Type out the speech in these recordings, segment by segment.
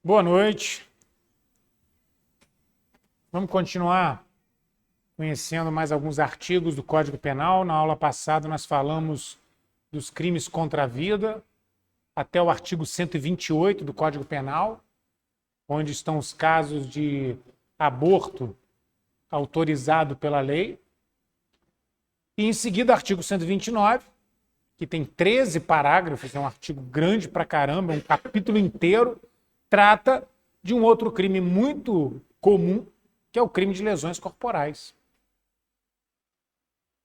Boa noite. Vamos continuar conhecendo mais alguns artigos do Código Penal. Na aula passada nós falamos dos crimes contra a vida, até o artigo 128 do Código Penal, onde estão os casos de aborto autorizado pela lei. E em seguida, artigo 129, que tem 13 parágrafos, é um artigo grande pra caramba, um capítulo inteiro, trata de um outro crime muito comum, que é o crime de lesões corporais.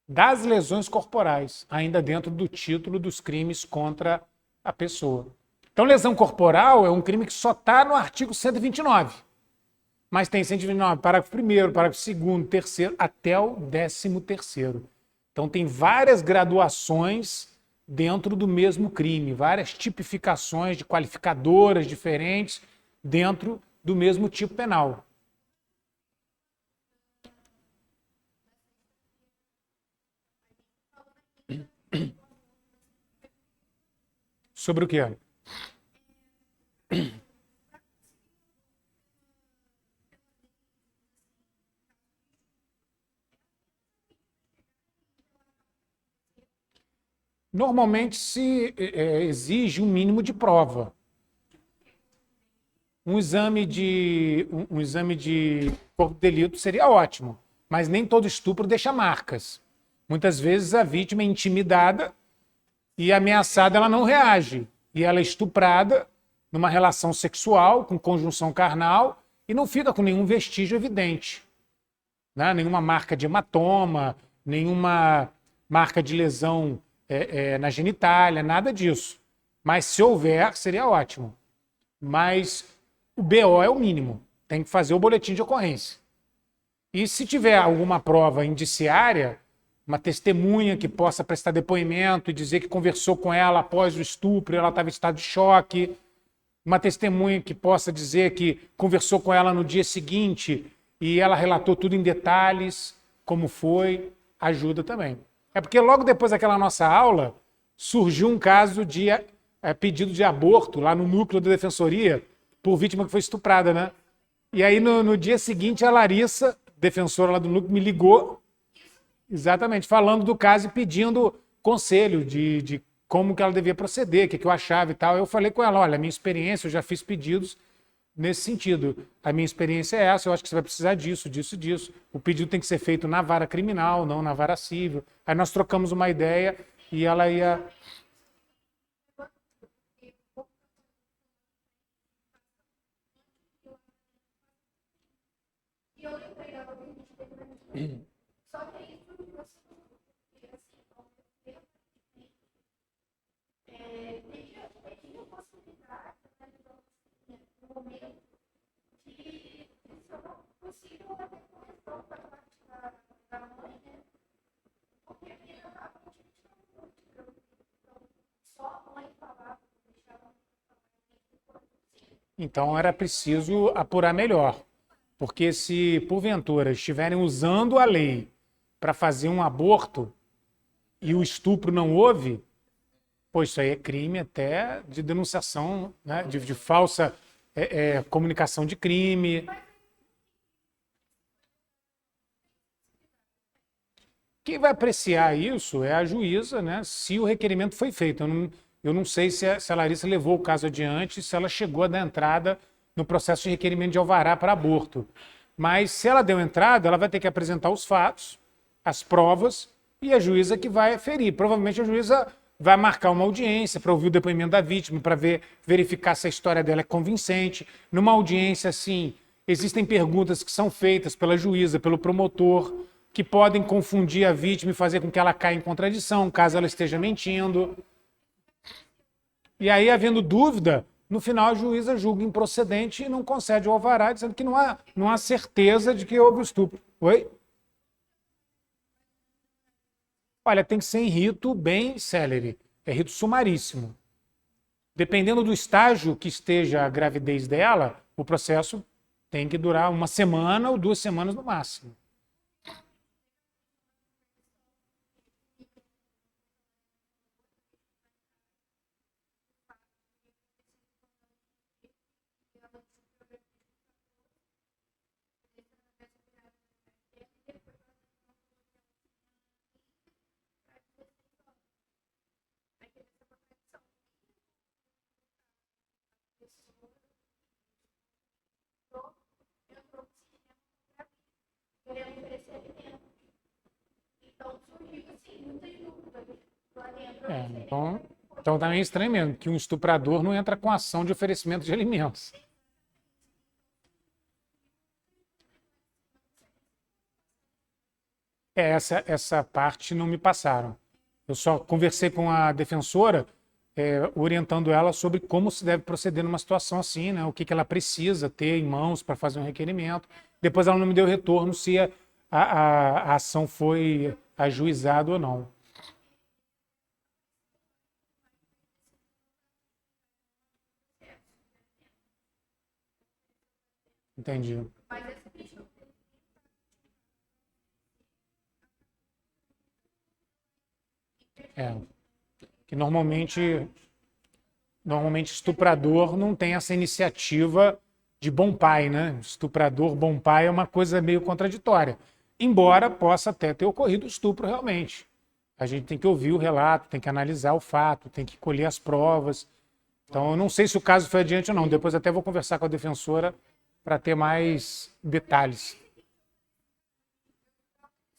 Das lesões corporais, ainda dentro do título dos crimes contra a pessoa. Então, lesão corporal é um crime que só está no artigo 129. Mas tem 129, parágrafo 1º, parágrafo 2º, 3º, até o 13º. Então, tem várias graduações dentro do mesmo crime, várias tipificações de qualificadoras diferentes dentro do mesmo tipo penal. Sobre o que? Normalmente se exige um mínimo de prova. Um exame de corpo de delito seria ótimo, mas nem todo estupro deixa marcas. Muitas vezes a vítima é intimidada e ameaçada, ela não reage. E ela é estuprada numa relação sexual, com conjunção carnal, e não fica com nenhum vestígio evidente. Né? Nenhuma marca de hematoma, nenhuma marca de lesão na genitália, nada disso. Mas se houver, seria ótimo. Mas o BO é o mínimo. Tem que fazer o boletim de ocorrência. E se tiver alguma prova indiciária, uma testemunha que possa prestar depoimento e dizer que conversou com ela após o estupro, ela estava em estado de choque, uma testemunha que possa dizer que conversou com ela no dia seguinte e ela relatou tudo em detalhes, como foi, ajuda também. É porque logo depois daquela nossa aula, surgiu um caso de pedido de aborto lá no núcleo da defensoria por vítima que foi estuprada, né? E aí no dia seguinte a Larissa, defensora lá do núcleo, me ligou, exatamente, falando do caso e pedindo conselho de como que ela devia proceder, o que eu achava e tal. Eu falei com ela, olha, a minha experiência, eu já fiz pedidos nesse sentido. A minha experiência é essa, eu acho que você vai precisar disso, disso, disso. O pedido tem que ser feito na vara criminal, não na vara civil. Aí nós trocamos uma ideia e ela ia... Então era preciso apurar melhor. Porque se porventura estiverem usando a lei para fazer um aborto e o estupro não houve, pô, isso aí é crime até de denunciação, né, de falsa comunicação de crime. Quem vai apreciar isso é a juíza, né, se o requerimento foi feito. Eu não sei se a Larissa levou o caso adiante, se ela chegou a dar entrada no processo de requerimento de alvará para aborto. Mas se ela deu entrada, ela vai ter que apresentar os fatos, as provas, e a juíza que vai ferir. Provavelmente a juíza vai marcar uma audiência para ouvir o depoimento da vítima, para verificar se a história dela é convincente. Numa audiência assim, existem perguntas que são feitas pela juíza, pelo promotor, que podem confundir a vítima e fazer com que ela caia em contradição, caso ela esteja mentindo. E aí, havendo dúvida, no final a juíza julga improcedente e não concede o alvará, dizendo que não há certeza de que houve o estupro. Oi? Olha, tem que ser em rito bem célere, é rito sumaríssimo. Dependendo do estágio que esteja a gravidez dela, o processo tem que durar uma semana ou 2 semanas no máximo. Então também é estranho mesmo, que um estuprador não entra com ação de oferecimento de alimentos. Essa parte não me passaram. Eu só conversei com a defensora, orientando ela sobre como se deve proceder numa situação assim, né? O que ela precisa ter em mãos para fazer um requerimento. Depois ela não me deu retorno se a ação foi ajuizada ou não. Entendi. É. Que normalmente estuprador não tem essa iniciativa de bom pai, né? Estuprador, bom pai é uma coisa meio contraditória. Embora possa até ter ocorrido estupro realmente. A gente tem que ouvir o relato, tem que analisar o fato, tem que colher as provas. Então, eu não sei se o caso foi adiante ou não. Depois até vou conversar com a defensora para ter mais detalhes.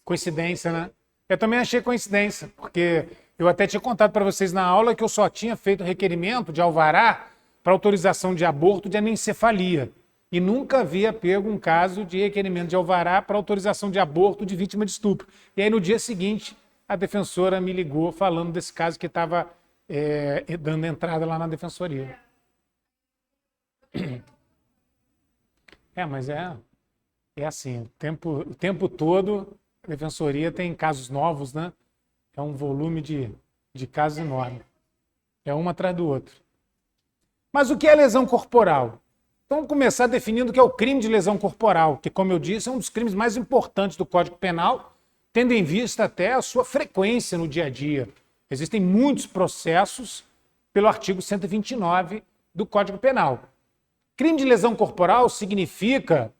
Coincidência, né? Eu também achei coincidência, porque eu até tinha contado para vocês na aula que eu só tinha feito requerimento de alvará para autorização de aborto de anencefalia. E nunca havia pego um caso de requerimento de alvará para autorização de aborto de vítima de estupro. E aí, no dia seguinte, a defensora me ligou falando desse caso que estava dando entrada lá na defensoria. Mas é assim, o tempo todo a defensoria tem casos novos, né? É um volume de casos enorme. É um atrás do outro. Mas o que é lesão corporal? Então, vamos começar definindo o que é o crime de lesão corporal, que, como eu disse, é um dos crimes mais importantes do Código Penal, tendo em vista até a sua frequência no dia a dia. Existem muitos processos pelo artigo 129 do Código Penal. Crime de lesão corporal significa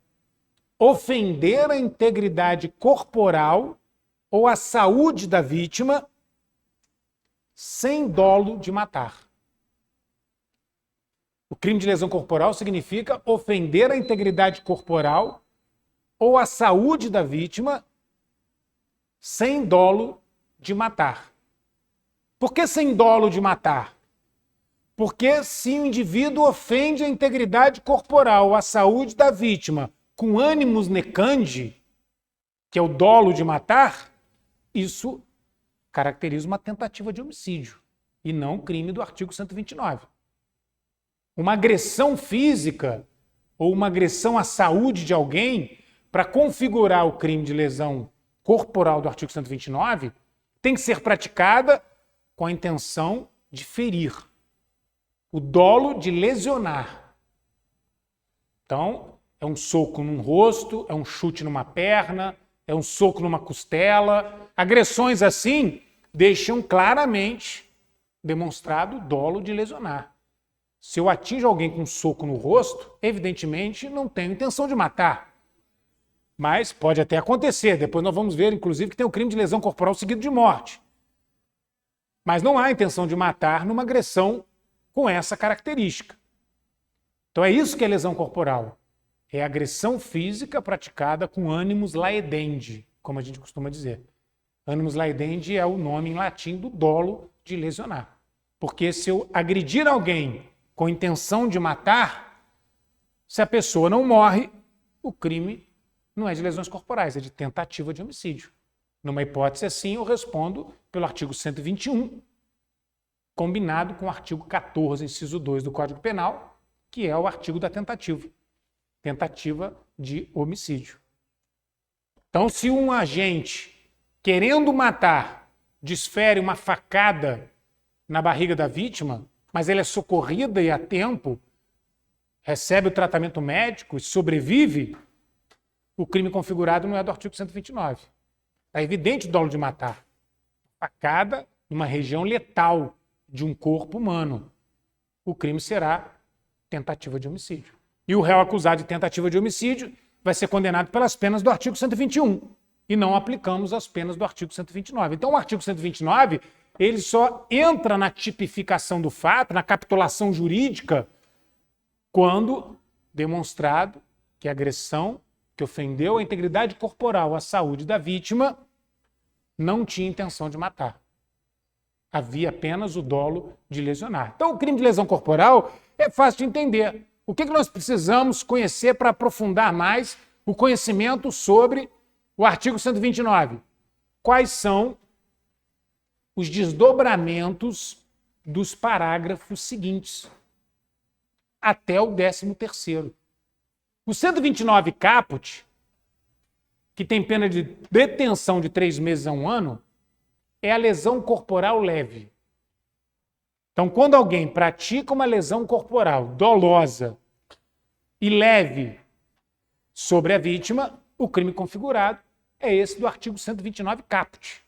ofender a integridade corporal ou a saúde da vítima sem dolo de matar. O crime de lesão corporal significa ofender a integridade corporal ou a saúde da vítima sem dolo de matar. Por que sem dolo de matar? Porque se o indivíduo ofende a integridade corporal ou a saúde da vítima com ânimos necandi, que é o dolo de matar, isso caracteriza uma tentativa de homicídio e não crime do artigo 129. Uma agressão física ou uma agressão à saúde de alguém, para configurar o crime de lesão corporal do artigo 129, tem que ser praticada com a intenção de ferir. O dolo de lesionar. Então, é um soco num rosto, é um chute numa perna, é um soco numa costela. Agressões assim deixam claramente demonstrado o dolo de lesionar. Se eu atinjo alguém com um soco no rosto, evidentemente não tenho intenção de matar. Mas pode até acontecer. Depois nós vamos ver, inclusive, que tem o crime de lesão corporal seguido de morte. Mas não há intenção de matar numa agressão com essa característica. Então é isso que é lesão corporal. É agressão física praticada com animus laedendi, como a gente costuma dizer. Animus laedendi é o nome em latim do dolo de lesionar. Porque se eu agredir alguém com intenção de matar, se a pessoa não morre, o crime não é de lesões corporais, é de tentativa de homicídio. Numa hipótese assim, eu respondo pelo artigo 121, combinado com o artigo 14, inciso 2 do Código Penal, que é o artigo da tentativa. Tentativa de homicídio. Então, se um agente, querendo matar, desfere uma facada na barriga da vítima, mas ela é socorrida e a tempo, recebe o tratamento médico e sobrevive, o crime configurado não é do artigo 129. É evidente o dolo de matar. Facada numa região letal de um corpo humano. O crime será tentativa de homicídio. E o réu acusado de tentativa de homicídio vai ser condenado pelas penas do artigo 121. E não aplicamos as penas do artigo 129. Então, o artigo 129, ele só entra na tipificação do fato, na capitulação jurídica, quando demonstrado que a agressão que ofendeu a integridade corporal, a saúde da vítima, não tinha intenção de matar. Havia apenas o dolo de lesionar. Então, o crime de lesão corporal é fácil de entender. O que nós precisamos conhecer para aprofundar mais o conhecimento sobre o artigo 129? Quais são os desdobramentos dos parágrafos seguintes, até o 13º. O 129 caput, que tem pena de detenção de 3 meses a 1 ano, é a lesão corporal leve. Então, quando alguém pratica uma lesão corporal dolosa e leve sobre a vítima, o crime configurado é esse do artigo 129 caput.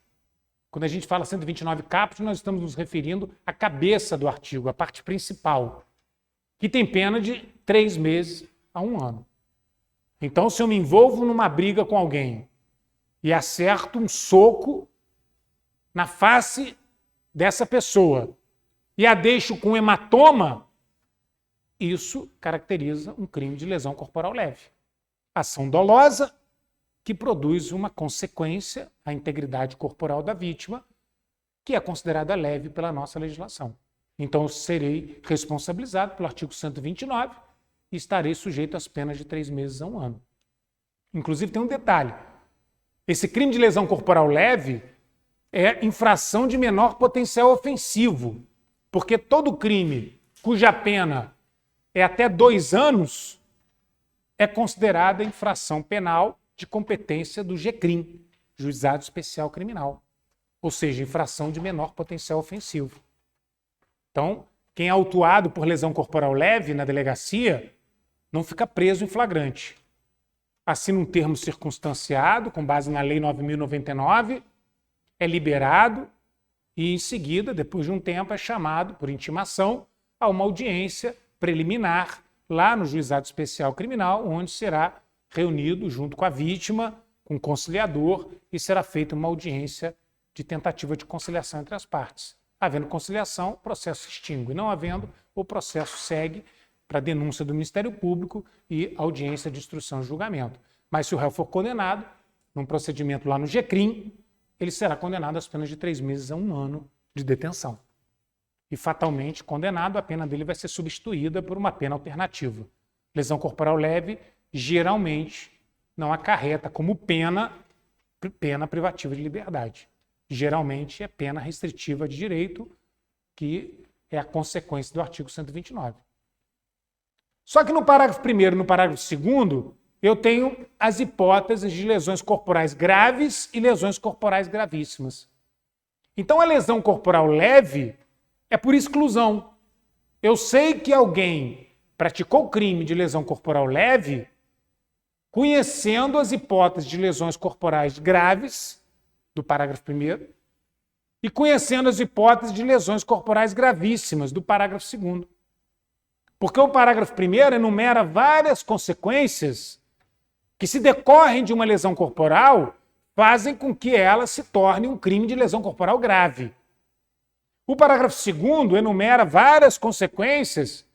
Quando a gente fala 129 caput, nós estamos nos referindo à cabeça do artigo, a parte principal, que tem pena de 3 meses a 1 ano. Então, se eu me envolvo numa briga com alguém e acerto um soco na face dessa pessoa e a deixo com hematoma, isso caracteriza um crime de lesão corporal leve. Ação dolosa que produz uma consequência à integridade corporal da vítima, que é considerada leve pela nossa legislação. Então, eu serei responsabilizado pelo artigo 129 e estarei sujeito às penas de 3 meses a 1 ano. Inclusive, tem um detalhe. Esse crime de lesão corporal leve é infração de menor potencial ofensivo, porque todo crime cuja pena é até 2 anos é considerada infração penal de competência do GCRIM, Juizado Especial Criminal, ou seja, infração de menor potencial ofensivo. Então, quem é autuado por lesão corporal leve na delegacia não fica preso em flagrante. Assina um termo circunstanciado, com base na Lei 9.099, é liberado e, em seguida, depois de um tempo, é chamado, por intimação, a uma audiência preliminar lá no Juizado Especial Criminal, onde será reunido junto com a vítima, com o conciliador, e será feita uma audiência de tentativa de conciliação entre as partes. Havendo conciliação, o processo se extingue. Não havendo, o processo segue para denúncia do Ministério Público e audiência de instrução e julgamento. Mas se o réu for condenado, num procedimento lá no GCRIM, ele será condenado às penas de 3 meses a 1 ano de detenção. E fatalmente condenado, a pena dele vai ser substituída por uma pena alternativa. Lesão corporal leve geralmente não acarreta como pena privativa de liberdade. Geralmente é pena restritiva de direito, que é a consequência do artigo 129. Só que no parágrafo 1º e no parágrafo 2º, eu tenho as hipóteses de lesões corporais graves e lesões corporais gravíssimas. Então, a lesão corporal leve é por exclusão. Eu sei que alguém praticou crime de lesão corporal leve conhecendo as hipóteses de lesões corporais graves, do parágrafo 1º, e conhecendo as hipóteses de lesões corporais gravíssimas, do parágrafo 2º. Porque o parágrafo 1º enumera várias consequências que, se decorrem de uma lesão corporal, fazem com que ela se torne um crime de lesão corporal grave. O parágrafo 2º enumera várias consequências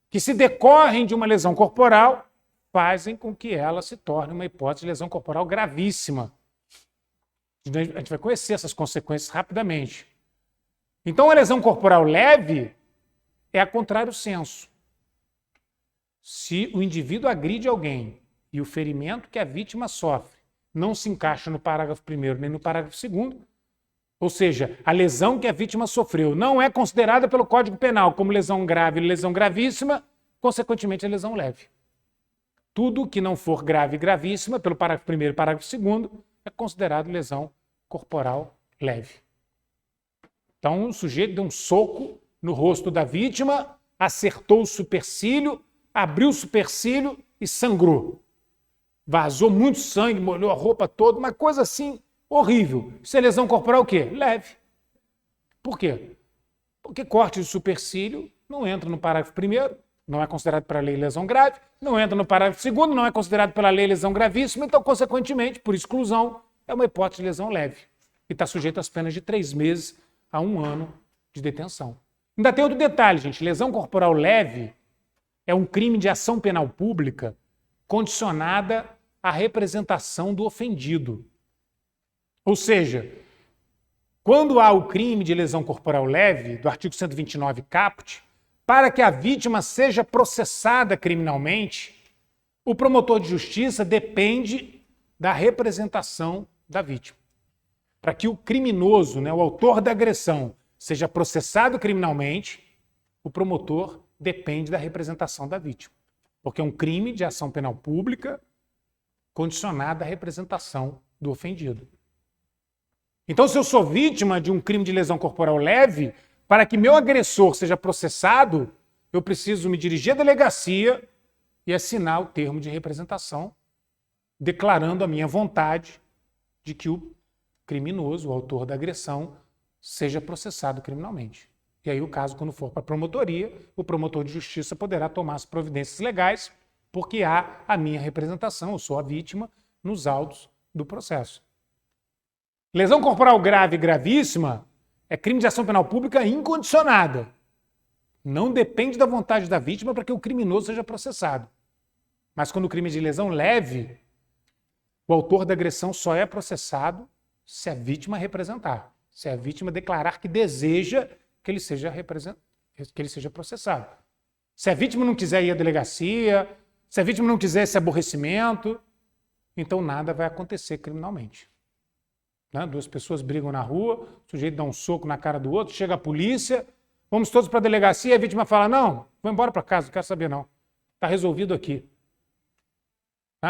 que, se decorrem de uma lesão corporal, fazem com que ela se torne uma hipótese de lesão corporal gravíssima. A gente vai conhecer essas consequências rapidamente. Então, a lesão corporal leve é a contrário senso. Se o indivíduo agride alguém e o ferimento que a vítima sofre não se encaixa no parágrafo 1º nem no parágrafo 2º, ou seja, a lesão que a vítima sofreu não é considerada pelo Código Penal como lesão grave e lesão gravíssima, consequentemente é lesão leve. Tudo que não for grave e gravíssima, pelo parágrafo 1º e parágrafo 2º, é considerado lesão corporal leve. Então, o sujeito deu um soco no rosto da vítima, acertou o supercílio, abriu o supercílio e sangrou. Vazou muito sangue, molhou a roupa toda, uma coisa assim horrível. Isso é lesão corporal o quê? Leve. Por quê? Porque corte de supercílio não entra no parágrafo 1º, não é considerado pela lei lesão grave, não entra no parágrafo 2º, não é considerado pela lei lesão gravíssima, então, consequentemente, por exclusão, é uma hipótese de lesão leve e está sujeito às penas de 3 meses a 1 ano de detenção. Ainda tem outro detalhe, gente. Lesão corporal leve é um crime de ação penal pública condicionada à representação do ofendido. Ou seja, quando há o crime de lesão corporal leve, do artigo 129 caput, para que a vítima seja processada criminalmente, o promotor de justiça depende da representação da vítima. Para que o criminoso, o autor da agressão, seja processado criminalmente, o promotor depende da representação da vítima. Porque é um crime de ação penal pública condicionado à representação do ofendido. Então, se eu sou vítima de um crime de lesão corporal leve, para que meu agressor seja processado, eu preciso me dirigir à delegacia e assinar o termo de representação, declarando a minha vontade de que o criminoso, o autor da agressão, seja processado criminalmente. E aí o caso, quando for para a promotoria, o promotor de justiça poderá tomar as providências legais, porque há a minha representação, eu sou a vítima, nos autos do processo. Lesão corporal grave e gravíssima é crime de ação penal pública incondicionada. Não depende da vontade da vítima para que o criminoso seja processado. Mas quando o crime é de lesão leve, o autor da agressão só é processado se a vítima representar, se a vítima declarar que deseja que ele seja processado. Se a vítima não quiser ir à delegacia, se a vítima não quiser esse aborrecimento, então nada vai acontecer criminalmente. Duas pessoas brigam na rua, o sujeito dá um soco na cara do outro, chega a polícia, vamos todos para a delegacia e a vítima fala, não, vou embora para casa, não quero saber não. Está resolvido aqui.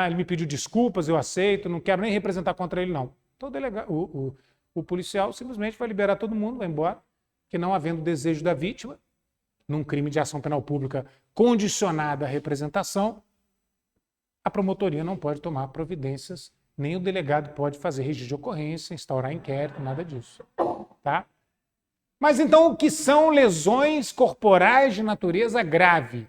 Ele me pediu desculpas, eu aceito, não quero nem representar contra ele não. Então o policial simplesmente vai liberar todo mundo, vai embora, que não havendo desejo da vítima, num crime de ação penal pública condicionada à representação, a promotoria não pode tomar providências, nem o delegado pode fazer registro de ocorrência, instaurar inquérito, nada disso. Tá? Mas então o que são lesões corporais de natureza grave?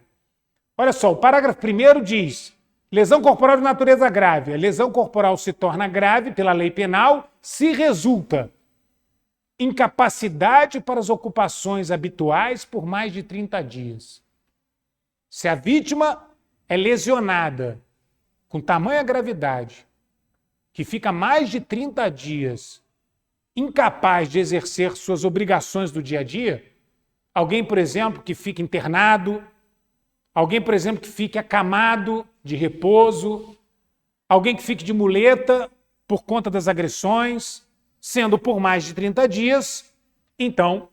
Olha só, o parágrafo 1º diz, lesão corporal de natureza grave. A lesão corporal se torna grave pela lei penal se resulta incapacidade para as ocupações habituais por mais de 30 dias. Se a vítima é lesionada com tamanha gravidade que fica mais de 30 dias incapaz de exercer suas obrigações do dia a dia, alguém, por exemplo, que fica internado, alguém, por exemplo, que fique acamado de repouso, alguém que fique de muleta por conta das agressões, sendo por mais de 30 dias, então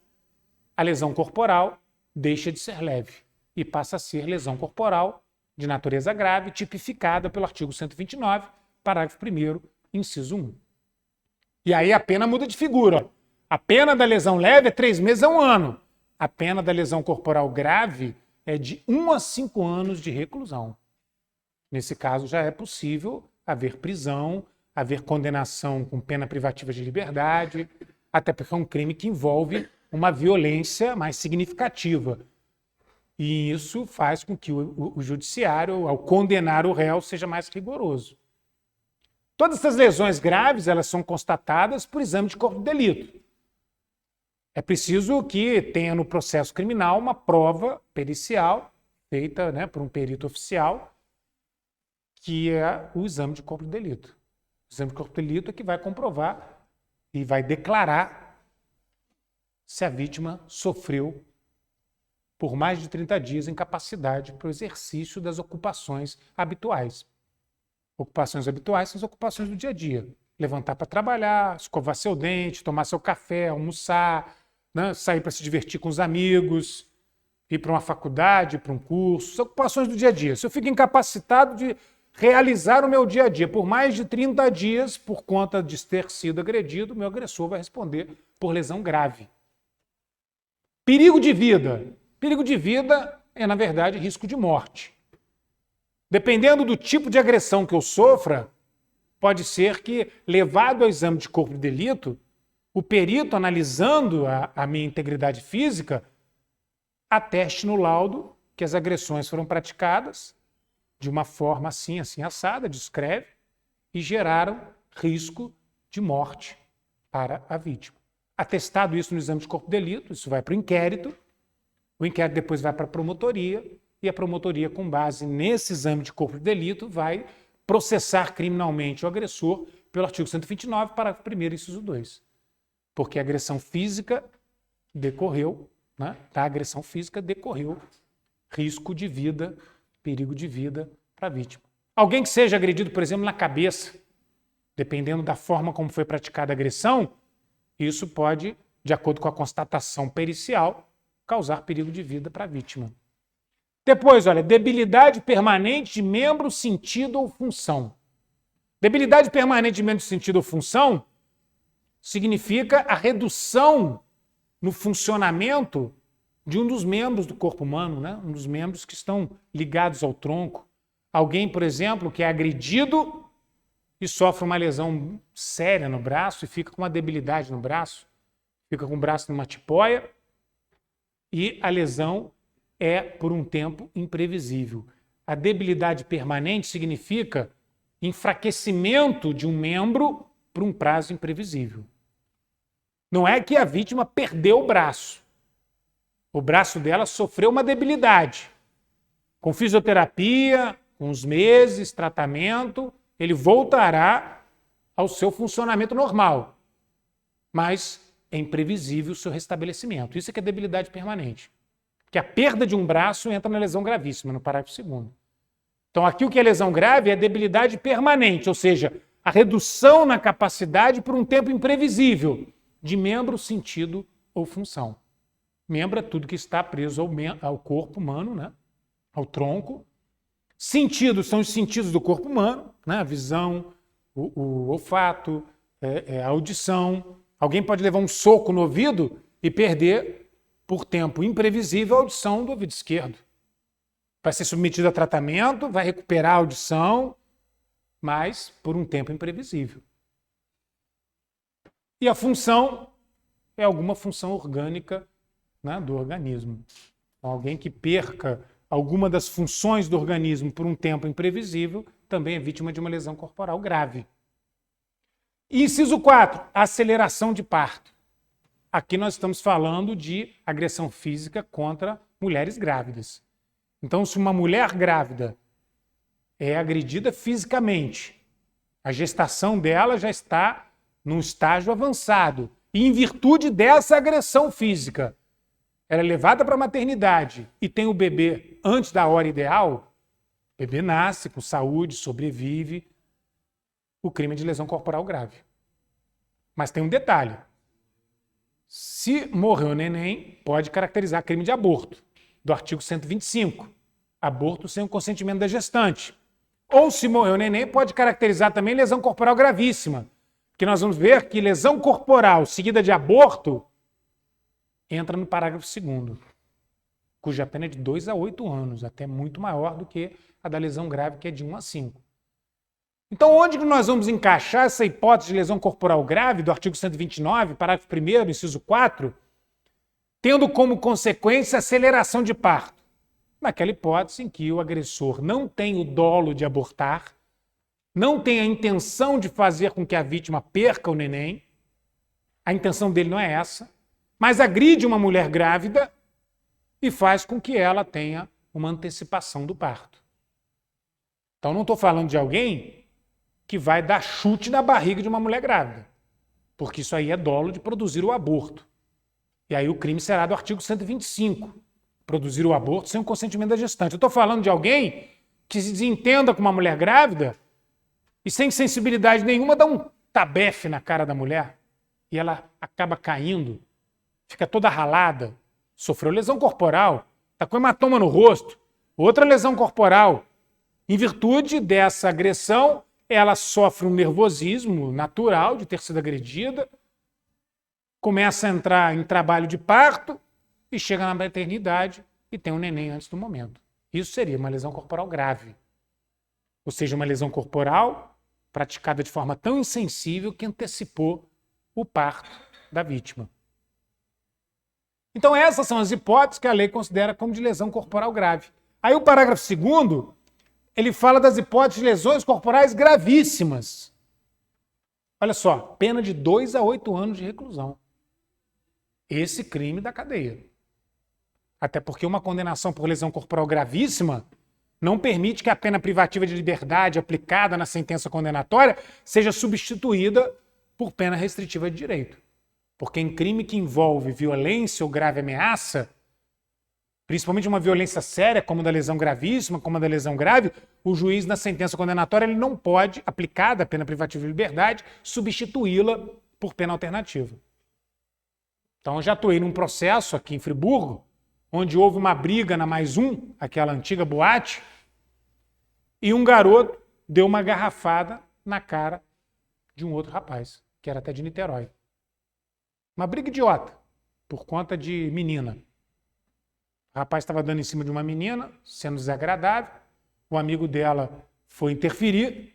a lesão corporal deixa de ser leve e passa a ser lesão corporal de natureza grave, tipificada pelo artigo 129, parágrafo 1º, inciso 1. E aí a pena muda de figura. A pena da lesão leve é 3 meses a 1 ano. A pena da lesão corporal grave é de 1 a 5 anos de reclusão. Nesse caso já é possível haver prisão, haver condenação com pena privativa de liberdade, até porque é um crime que envolve uma violência mais significativa. E isso faz com que o judiciário, ao condenar o réu, seja mais rigoroso. Todas essas lesões graves, elas são constatadas por exame de corpo de delito. É preciso que tenha no processo criminal uma prova pericial, feita por um perito oficial, que é o exame de corpo de delito. O exame de corpo de delito é que vai comprovar e vai declarar se a vítima sofreu por mais de 30 dias incapacidade para o exercício das ocupações habituais. Ocupações habituais são as ocupações do dia a dia. Levantar para trabalhar, escovar seu dente, tomar seu café, almoçar, sair para se divertir com os amigos, ir para uma faculdade, ir para um curso, são ocupações do dia a dia. Se eu fico incapacitado de realizar o meu dia a dia por mais de 30 dias, por conta de ter sido agredido, meu agressor vai responder por lesão grave. Perigo de vida. Perigo de vida é, na verdade, risco de morte. Dependendo do tipo de agressão que eu sofra, pode ser que, levado ao exame de corpo de delito, o perito, analisando a minha integridade física, ateste no laudo que as agressões foram praticadas de uma forma assim assada, descreve, e geraram risco de morte para a vítima. Atestado isso no exame de corpo de delito, isso vai para o inquérito depois vai para a promotoria, e a promotoria, com base nesse exame de corpo de delito, vai processar criminalmente o agressor pelo artigo 129, parágrafo 1º, inciso 2. porque a agressão física decorreu, né? Da agressão física decorreu risco de vida, perigo de vida para a vítima. Alguém que seja agredido, por exemplo, na cabeça, dependendo da forma como foi praticada a agressão, isso pode, de acordo com a constatação pericial, causar perigo de vida para a vítima. Depois, olha, debilidade permanente de membro, sentido ou função. Debilidade permanente de membro, sentido ou função significa a redução no funcionamento de um dos membros do corpo humano, né? Um dos membros que estão ligados ao tronco. Alguém, por exemplo, que é agredido e sofre uma lesão séria no braço e fica com uma debilidade no braço, fica com o braço numa tipóia e a lesão é, por um tempo, imprevisível. A debilidade permanente significa enfraquecimento de um membro por um prazo imprevisível. Não é que a vítima perdeu o braço. O braço dela sofreu uma debilidade. Com fisioterapia, com uns meses, tratamento, ele voltará ao seu funcionamento normal. Mas é imprevisível o seu restabelecimento. Isso é que é debilidade permanente. Que a perda de um braço entra na lesão gravíssima, no parágrafo 2º. Então, aqui o que é lesão grave é debilidade permanente, ou seja, a redução na capacidade por um tempo imprevisível de membro, sentido ou função. Membro é tudo que está preso ao corpo humano, né? Ao tronco. Sentidos são os sentidos do corpo humano, né? A visão, o olfato, a audição. Alguém pode levar um soco no ouvido e perder, por tempo imprevisível, a audição do ouvido esquerdo. Vai ser submetido a tratamento, vai recuperar a audição, mas por um tempo imprevisível. E a função é alguma função orgânica, né, do organismo. Então, alguém que perca alguma das funções do organismo por um tempo imprevisível também é vítima de uma lesão corporal grave. Inciso 4, aceleração de parto. Aqui nós estamos falando de agressão física contra mulheres grávidas. Então, se uma mulher grávida é agredida fisicamente, a gestação dela já está num estágio avançado. E em virtude dessa agressão física, ela é levada para a maternidade e tem o bebê antes da hora ideal, o bebê nasce com saúde, sobrevive, o crime é de lesão corporal grave. Mas tem um detalhe. Se morreu o neném, pode caracterizar crime de aborto, do artigo 125. Aborto sem o consentimento da gestante. Ou se morreu o neném, pode caracterizar também lesão corporal gravíssima. Porque nós vamos ver que lesão corporal seguida de aborto entra no parágrafo 2º, cuja pena é de 2 a 8 anos, até muito maior do que a da lesão grave, que é de 1 a 5. Então, onde que nós vamos encaixar essa hipótese de lesão corporal grave do artigo 129, parágrafo 1º, inciso 4, tendo como consequência a aceleração de parto? Naquela hipótese em que o agressor não tem o dolo de abortar, não tem a intenção de fazer com que a vítima perca o neném, a intenção dele não é essa, mas agride uma mulher grávida e faz com que ela tenha uma antecipação do parto. Então, não estou falando de alguém que vai dar chute na barriga de uma mulher grávida, porque isso aí é dolo de produzir o aborto. E aí o crime será do artigo 125, produzir o aborto sem o consentimento da gestante. Eu estou falando de alguém que se desentenda com uma mulher grávida e sem sensibilidade nenhuma dá um tabefe na cara da mulher e ela acaba caindo, fica toda ralada, sofreu lesão corporal, está com hematoma no rosto, outra lesão corporal. Em virtude dessa agressão, ela sofre um nervosismo natural de ter sido agredida, começa a entrar em trabalho de parto e chega na maternidade e tem um neném antes do momento. Isso seria uma lesão corporal grave. Ou seja, uma lesão corporal praticada de forma tão insensível que antecipou o parto da vítima. Então essas são as hipóteses que a lei considera como de lesão corporal grave. Aí o parágrafo 2º, ele fala das hipóteses de lesões corporais gravíssimas. Olha só, pena de 2 a 8 anos de reclusão. Esse crime da cadeia. Até porque uma condenação por lesão corporal gravíssima não permite que a pena privativa de liberdade aplicada na sentença condenatória seja substituída por pena restritiva de direito. Porque em crime que envolve violência ou grave ameaça, principalmente uma violência séria, como a da lesão gravíssima, como a da lesão grave, o juiz, na sentença condenatória, ele não pode, aplicada a pena privativa de liberdade, substituí-la por pena alternativa. Então, eu já atuei num processo aqui em Friburgo, onde houve uma briga na Mais Um, aquela antiga boate, e um garoto deu uma garrafada na cara de um outro rapaz, que era até de Niterói. Uma briga idiota, por conta de menina. O rapaz estava dando em cima de uma menina, sendo desagradável. O amigo dela foi interferir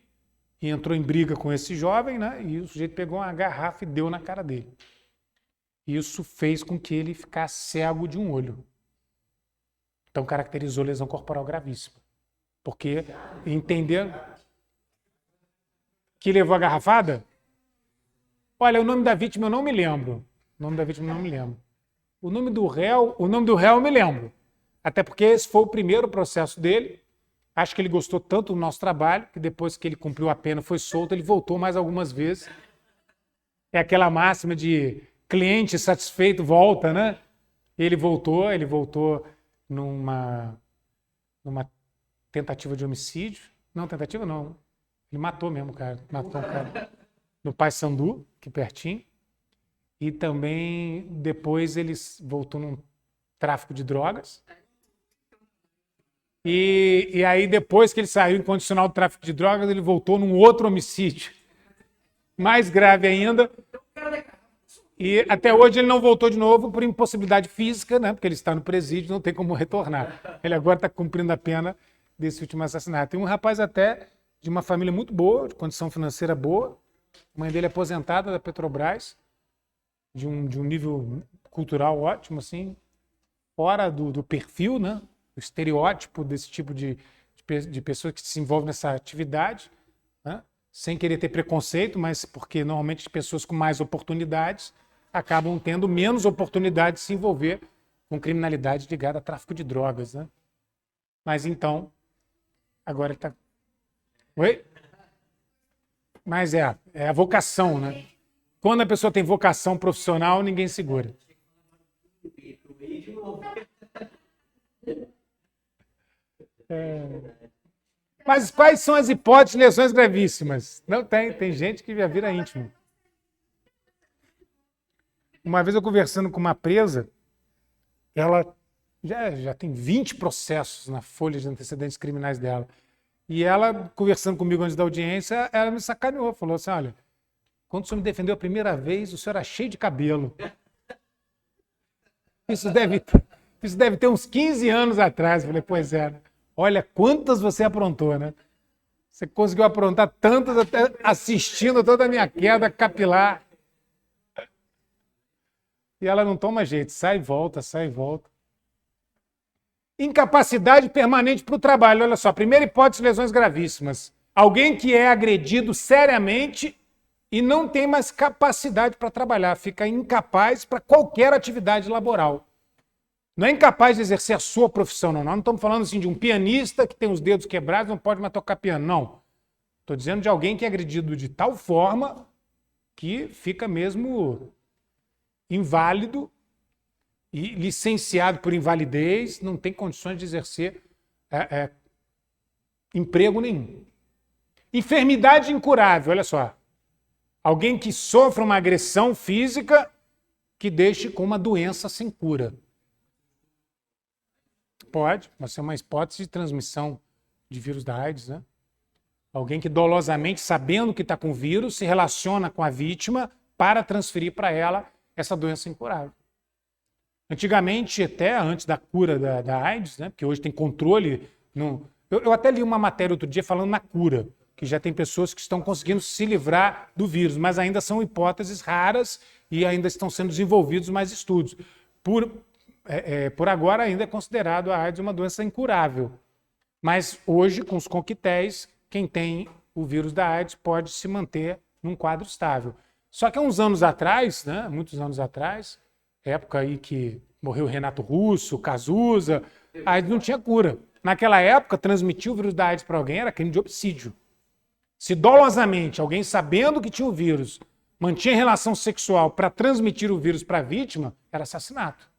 e entrou em briga com esse jovem, né? E o sujeito pegou uma garrafa e deu na cara dele. Isso fez com que ele ficasse cego de um olho. Então caracterizou lesão corporal gravíssima. Porque entender que levou a garrafada? Olha, o nome da vítima eu não me lembro. O nome da vítima eu não me lembro. O nome do réu eu me lembro. Até porque esse foi o primeiro processo dele. Acho que ele gostou tanto do nosso trabalho que depois que ele cumpriu a pena, foi solto, ele voltou mais algumas vezes. É aquela máxima de cliente satisfeito volta, né? Ele voltou numa tentativa de homicídio. Não, tentativa não. Ele matou mesmo o cara. Matou um cara no Paissandu, aqui pertinho. E também depois ele voltou num tráfico de drogas. E aí depois que ele saiu incondicional do tráfico de drogas, ele voltou num outro homicídio. Mais grave ainda. E até hoje ele não voltou de novo por impossibilidade física, né? Porque ele está no presídio, não tem como retornar. Ele agora está cumprindo a pena desse último assassinato. Tem um rapaz até de uma família muito boa, de condição financeira boa. A mãe dele é aposentada da Petrobras, de um nível cultural ótimo, assim, fora do perfil, né? O estereótipo desse tipo de pessoa que se envolve nessa atividade, né? Sem querer ter preconceito, mas porque normalmente pessoas com mais oportunidades acabam tendo menos oportunidade de se envolver com criminalidade ligada a tráfico de drogas, né? Mas então, agora ele está... Oi? Mas é a vocação, né? Quando a pessoa tem vocação profissional, ninguém segura. Mas quais são as hipóteses de lesões gravíssimas? Não tem gente que já vira íntimo. Uma vez eu conversando com uma presa, ela já tem 20 processos na folha de antecedentes criminais dela. E ela, conversando comigo antes da audiência, ela me sacaneou, falou assim, olha, quando o senhor me defendeu a primeira vez, o senhor era cheio de cabelo. Isso deve ter uns 15 anos atrás. Eu falei, pois é, né? Olha quantas você aprontou, né? Você conseguiu aprontar tantas até assistindo toda a minha queda capilar. E ela não toma jeito, sai e volta, sai e volta. Incapacidade permanente para o trabalho. Olha só, primeira hipótese, lesões gravíssimas. Alguém que é agredido seriamente e não tem mais capacidade para trabalhar, fica incapaz para qualquer atividade laboral. Não é incapaz de exercer a sua profissão, não. Nós não estamos falando assim de um pianista que tem os dedos quebrados e não pode mais tocar piano, não. Estou dizendo de alguém que é agredido de tal forma que fica mesmo inválido e licenciado por invalidez, não tem condições de exercer emprego nenhum. Enfermidade incurável, olha só. Alguém que sofra uma agressão física que deixe com uma doença sem cura. Pode, mas ser uma hipótese de transmissão de vírus da AIDS, né? Alguém que dolosamente, sabendo que está com vírus, se relaciona com a vítima para transferir para ela essa doença incurável. Antigamente, até antes da cura da AIDS, né? Porque hoje tem controle. Eu até li uma matéria outro dia falando na cura, que já tem pessoas que estão conseguindo se livrar do vírus, mas ainda são hipóteses raras e ainda estão sendo desenvolvidos mais estudos. Por agora ainda é considerado a AIDS uma doença incurável. Mas hoje, com os coquetéis, quem tem o vírus da AIDS pode se manter num quadro estável. Só que há uns anos atrás, né, muitos anos atrás, época aí que morreu Renato Russo, Cazuza, a AIDS não tinha cura. Naquela época, transmitir o vírus da AIDS para alguém era crime de homicídio. Se dolosamente alguém, sabendo que tinha o vírus, mantinha relação sexual para transmitir o vírus para a vítima, era assassinato.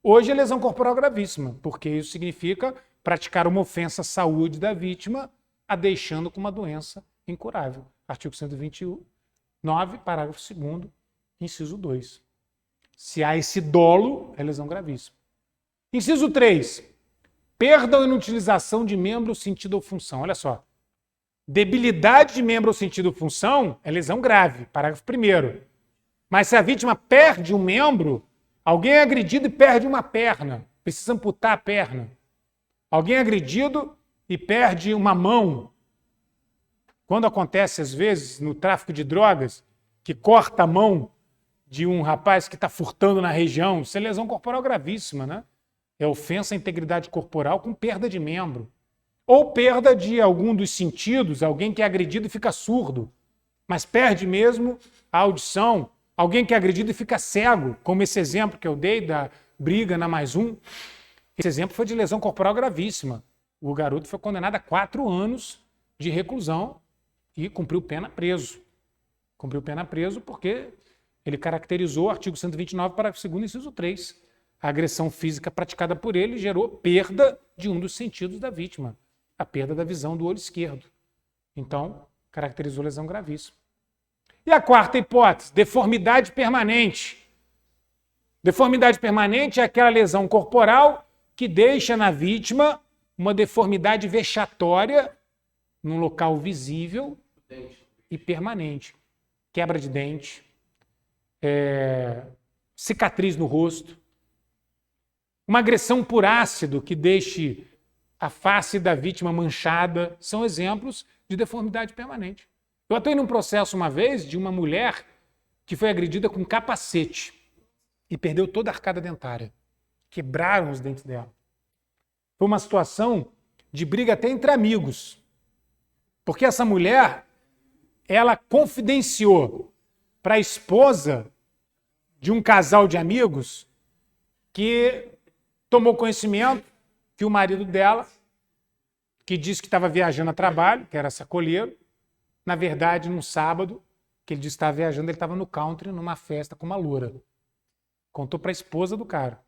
Hoje é lesão corporal gravíssima, porque isso significa praticar uma ofensa à saúde da vítima, a deixando com uma doença incurável. Artigo 129, parágrafo 2º, inciso 2. Se há esse dolo, é lesão gravíssima. Inciso 3. Perda ou inutilização de membro, sentido ou função. Olha só. Debilidade de membro ou sentido ou função é lesão grave, parágrafo 1º. Mas se a vítima perde um membro, alguém é agredido e perde uma perna, precisa amputar a perna. Alguém é agredido e perde uma mão. Quando acontece, às vezes, no tráfico de drogas, que corta a mão de um rapaz que está furtando na região, isso é lesão corporal gravíssima, né? É ofensa à integridade corporal com perda de membro. Ou perda de algum dos sentidos, alguém que é agredido e fica surdo, mas perde mesmo a audição. Alguém que é agredido e fica cego, como esse exemplo que eu dei da briga na +1. Esse exemplo foi de lesão corporal gravíssima. O garoto foi condenado a 4 anos de reclusão e cumpriu pena preso. Cumpriu pena preso porque ele caracterizou o artigo 129, parágrafo 2º, inciso 3. A agressão física praticada por ele gerou perda de um dos sentidos da vítima, a perda da visão do olho esquerdo. Então, caracterizou lesão gravíssima. E a quarta hipótese, deformidade permanente. Deformidade permanente é aquela lesão corporal que deixa na vítima uma deformidade vexatória num local visível e permanente. Quebra de dente, cicatriz no rosto, uma agressão por ácido que deixe a face da vítima manchada, são exemplos de deformidade permanente. Eu atuei num processo uma vez de uma mulher que foi agredida com capacete e perdeu toda a arcada dentária. Quebraram os dentes dela. Foi uma situação de briga até entre amigos. Porque essa mulher, ela confidenciou para a esposa de um casal de amigos que tomou conhecimento que o marido dela, que disse que estava viajando a trabalho, que era sacoleiro, na verdade, num sábado, que ele disse que estava viajando, ele estava no country, numa festa com uma loura. Contou para a esposa do cara.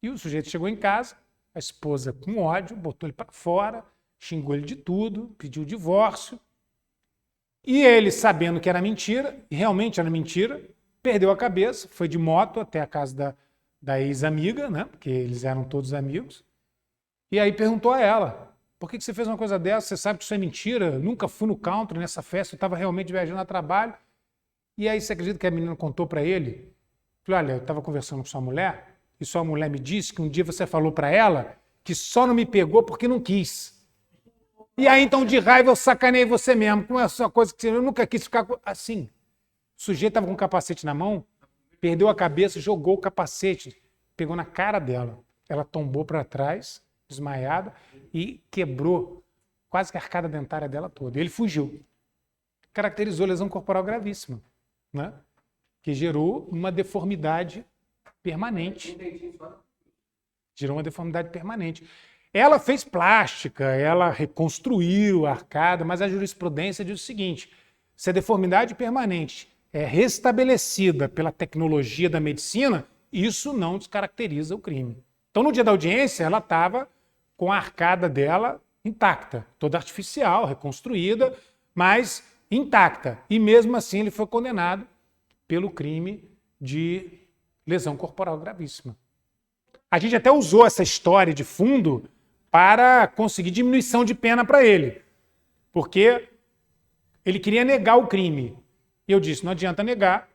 E o sujeito chegou em casa, a esposa com ódio, botou ele para fora, xingou ele de tudo, pediu o divórcio. E ele, sabendo que era mentira, e realmente era mentira, perdeu a cabeça, foi de moto até a casa da ex-amiga, né? Porque eles eram todos amigos. E aí perguntou a ela, por que você fez uma coisa dessa? Você sabe que isso é mentira? Nunca fui no country nessa festa, eu estava realmente viajando a trabalho. E aí você acredita que a menina contou para ele? Falei, olha, eu estava conversando com sua mulher, e sua mulher me disse que um dia você falou para ela que só não me pegou porque não quis. E aí, então, de raiva, eu sacanei você mesmo. Como é a sua coisa que eu nunca quis ficar assim. O sujeito estava com um capacete na mão, perdeu a cabeça, jogou o capacete, pegou na cara dela. Ela tombou para trás, desmaiada, e quebrou quase que a arcada dentária dela toda. Ele fugiu. Caracterizou lesão corporal gravíssima, né? Que gerou uma deformidade permanente. Gerou uma deformidade permanente. Ela fez plástica, ela reconstruiu a arcada, mas a jurisprudência diz o seguinte, se a deformidade permanente é restabelecida pela tecnologia da medicina, isso não descaracteriza o crime. Então, no dia da audiência, ela estava com a arcada dela intacta, toda artificial, reconstruída, mas intacta. E mesmo assim ele foi condenado pelo crime de lesão corporal gravíssima. A gente até usou essa história de fundo para conseguir diminuição de pena para ele, porque ele queria negar o crime. E eu disse, não adianta negar,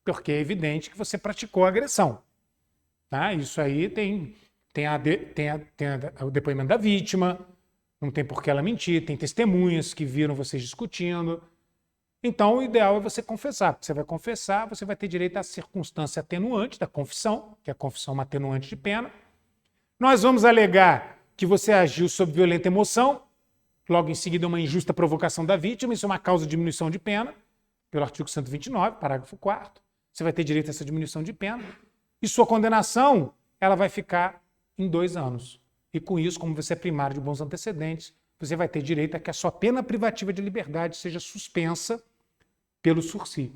porque é evidente que você praticou a agressão. Tá? Isso aí tem o depoimento da vítima, não tem por que ela mentir, tem testemunhas que viram vocês discutindo. Então, o ideal é você confessar, porque você vai confessar, você vai ter direito à circunstância atenuante da confissão, que é a confissão é uma atenuante de pena. Nós vamos alegar que você agiu sob violenta emoção, logo em seguida uma injusta provocação da vítima, isso é uma causa de diminuição de pena, pelo artigo 129, parágrafo 4º. Você vai ter direito a essa diminuição de pena. E sua condenação, ela vai ficar em 2 anos. E com isso, como você é primário de bons antecedentes, você vai ter direito a que a sua pena privativa de liberdade seja suspensa pelo sursi.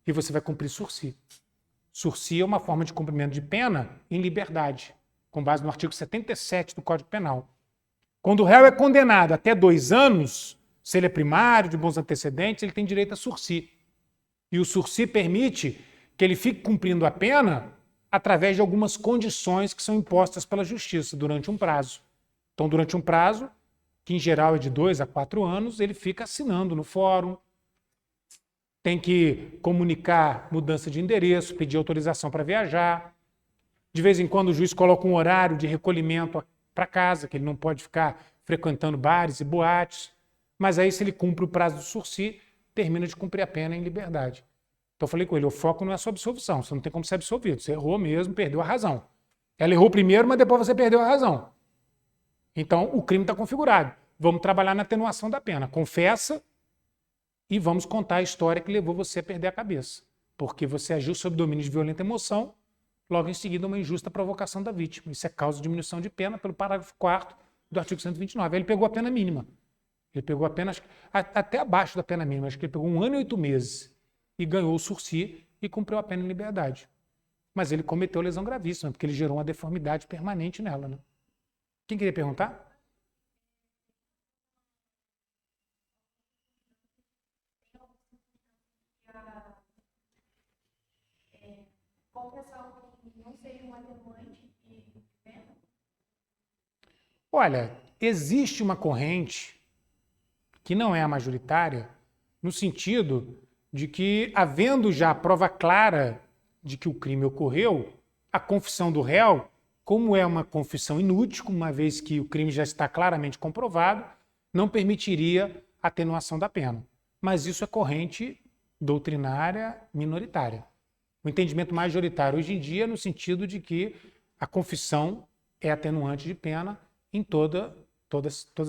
e você vai cumprir sursi. Sursi é uma forma de cumprimento de pena em liberdade, com base no artigo 77 do Código Penal. Quando o réu é condenado até 2 anos, se ele é primário, de bons antecedentes, ele tem direito a sursi. E o sursi permite que ele fique cumprindo a pena através de algumas condições que são impostas pela justiça durante um prazo. Então, durante um prazo, que em geral é de 2 a 4 anos, ele fica assinando no fórum, tem que comunicar mudança de endereço, pedir autorização para viajar. De vez em quando o juiz coloca um horário de recolhimento para casa, que ele não pode ficar frequentando bares e boates. Mas aí, se ele cumpre o prazo do sursi, termina de cumprir a pena em liberdade. Então eu falei com ele, o foco não é a sua absolvição, você não tem como ser absolvido, você errou mesmo, perdeu a razão. Ela errou primeiro, mas depois você perdeu a razão. Então o crime está configurado. Vamos trabalhar na atenuação da pena. Confessa e vamos contar a história que levou você a perder a cabeça. Porque você agiu sob domínio de violenta emoção, logo em seguida uma injusta provocação da vítima. Isso é causa de diminuição de pena pelo parágrafo 4º do artigo 129. Aí ele pegou a pena mínima. Ele pegou a pena, até abaixo da pena mínima, acho que ele pegou 1 ano e 8 meses e ganhou o sursi e cumpriu a pena em liberdade. Mas ele cometeu lesão gravíssima, porque ele gerou uma deformidade permanente nela. Né? Quem queria perguntar? Olha, existe uma corrente que não é a majoritária, no sentido de que, havendo já a prova clara de que o crime ocorreu, a confissão do réu, como é uma confissão inútil, uma vez que o crime já está claramente comprovado, não permitiria atenuação da pena. Mas isso é corrente doutrinária minoritária. O entendimento majoritário hoje em dia é no sentido de que a confissão é atenuante de pena em todas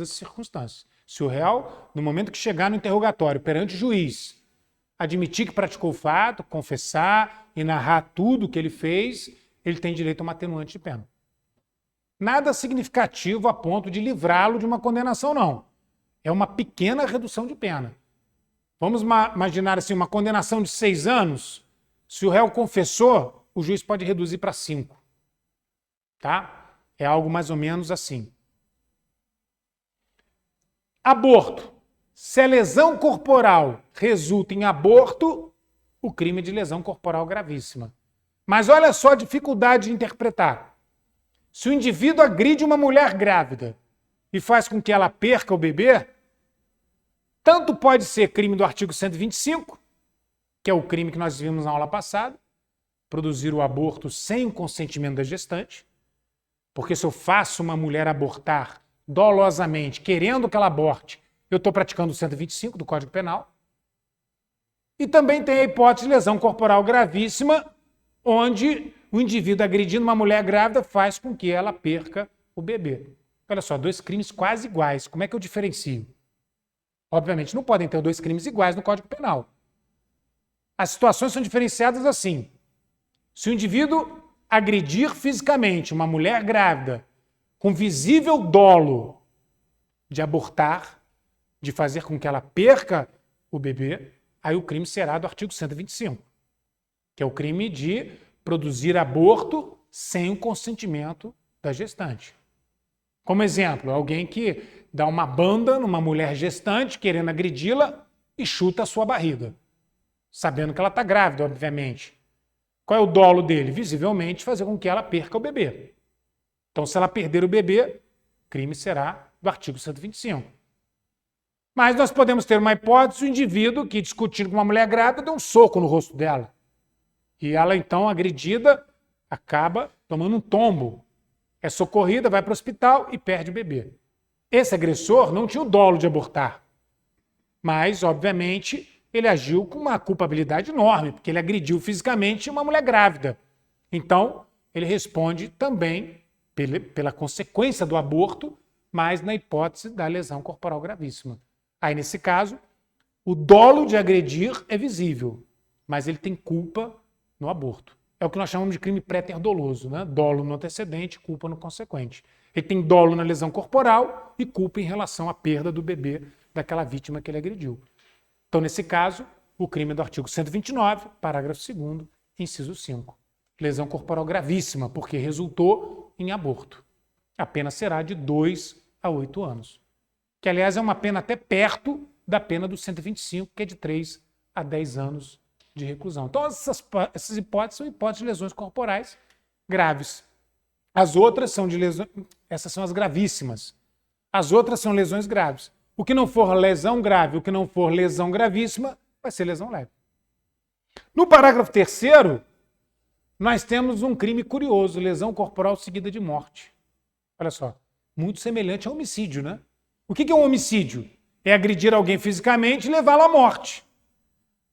as circunstâncias. Se o réu, no momento que chegar no interrogatório perante o juiz, admitir que praticou o fato, confessar e narrar tudo o que ele fez, ele tem direito a uma atenuante de pena. Nada significativo a ponto de livrá-lo de uma condenação, não. É uma pequena redução de pena. Vamos imaginar assim, uma condenação de 6 anos, se o réu confessou, o juiz pode reduzir para 5. Tá? É algo mais ou menos assim. Aborto. Se a lesão corporal resulta em aborto, o crime é de lesão corporal gravíssima. Mas olha só a dificuldade de interpretar. Se o indivíduo agride uma mulher grávida e faz com que ela perca o bebê, tanto pode ser crime do artigo 125, que é o crime que nós vimos na aula passada, produzir o aborto sem o consentimento da gestante, porque se eu faço uma mulher abortar dolosamente, querendo que ela aborte, eu estou praticando o 125 do Código Penal. E também tem a hipótese de lesão corporal gravíssima, onde o indivíduo agredindo uma mulher grávida faz com que ela perca o bebê. Olha só, 2 crimes quase iguais. Como é que eu diferencio? Obviamente não podem ter 2 crimes iguais no Código Penal. As situações são diferenciadas assim. Se o indivíduo agredir fisicamente uma mulher grávida com visível dolo de abortar, de fazer com que ela perca o bebê, aí o crime será do artigo 125, que é o crime de produzir aborto sem o consentimento da gestante. Como exemplo, alguém que dá uma banda numa mulher gestante, querendo agredi-la, e chuta a sua barriga, sabendo que ela está grávida, obviamente. Qual é o dolo dele? Visivelmente fazer com que ela perca o bebê. Então, se ela perder o bebê, o crime será do artigo 125. Mas nós podemos ter uma hipótese, o indivíduo que, discutindo com uma mulher grávida, deu um soco no rosto dela. E ela, então, agredida, acaba tomando um tombo. É socorrida, vai para o hospital e perde o bebê. Esse agressor não tinha o dolo de abortar. Mas, obviamente, ele agiu com uma culpabilidade enorme, porque ele agrediu fisicamente uma mulher grávida. Então, ele responde também pela consequência do aborto, mas na hipótese da lesão corporal gravíssima. Aí, nesse caso, o dolo de agredir é visível, mas ele tem culpa no aborto. É o que nós chamamos de crime pré-doloso, né? Dolo no antecedente, culpa no consequente. Ele tem dolo na lesão corporal e culpa em relação à perda do bebê daquela vítima que ele agrediu. Então, nesse caso, o crime do artigo 129, parágrafo 2º, inciso 5. Lesão corporal gravíssima, porque resultou em aborto. A pena será de 2 a 8 anos. Que, aliás, é uma pena até perto da pena do 125, que é de 3 a 10 anos de reclusão. Então, essas hipóteses são hipóteses de lesões corporais graves. As outras são de lesões... Essas são as gravíssimas. As outras são lesões graves. O que não for lesão grave, o que não for lesão gravíssima, vai ser lesão leve. No parágrafo 3º, nós temos um crime curioso, lesão corporal seguida de morte. Olha só, muito semelhante a homicídio, né? O que é um homicídio? É agredir alguém fisicamente e levá-lo à morte.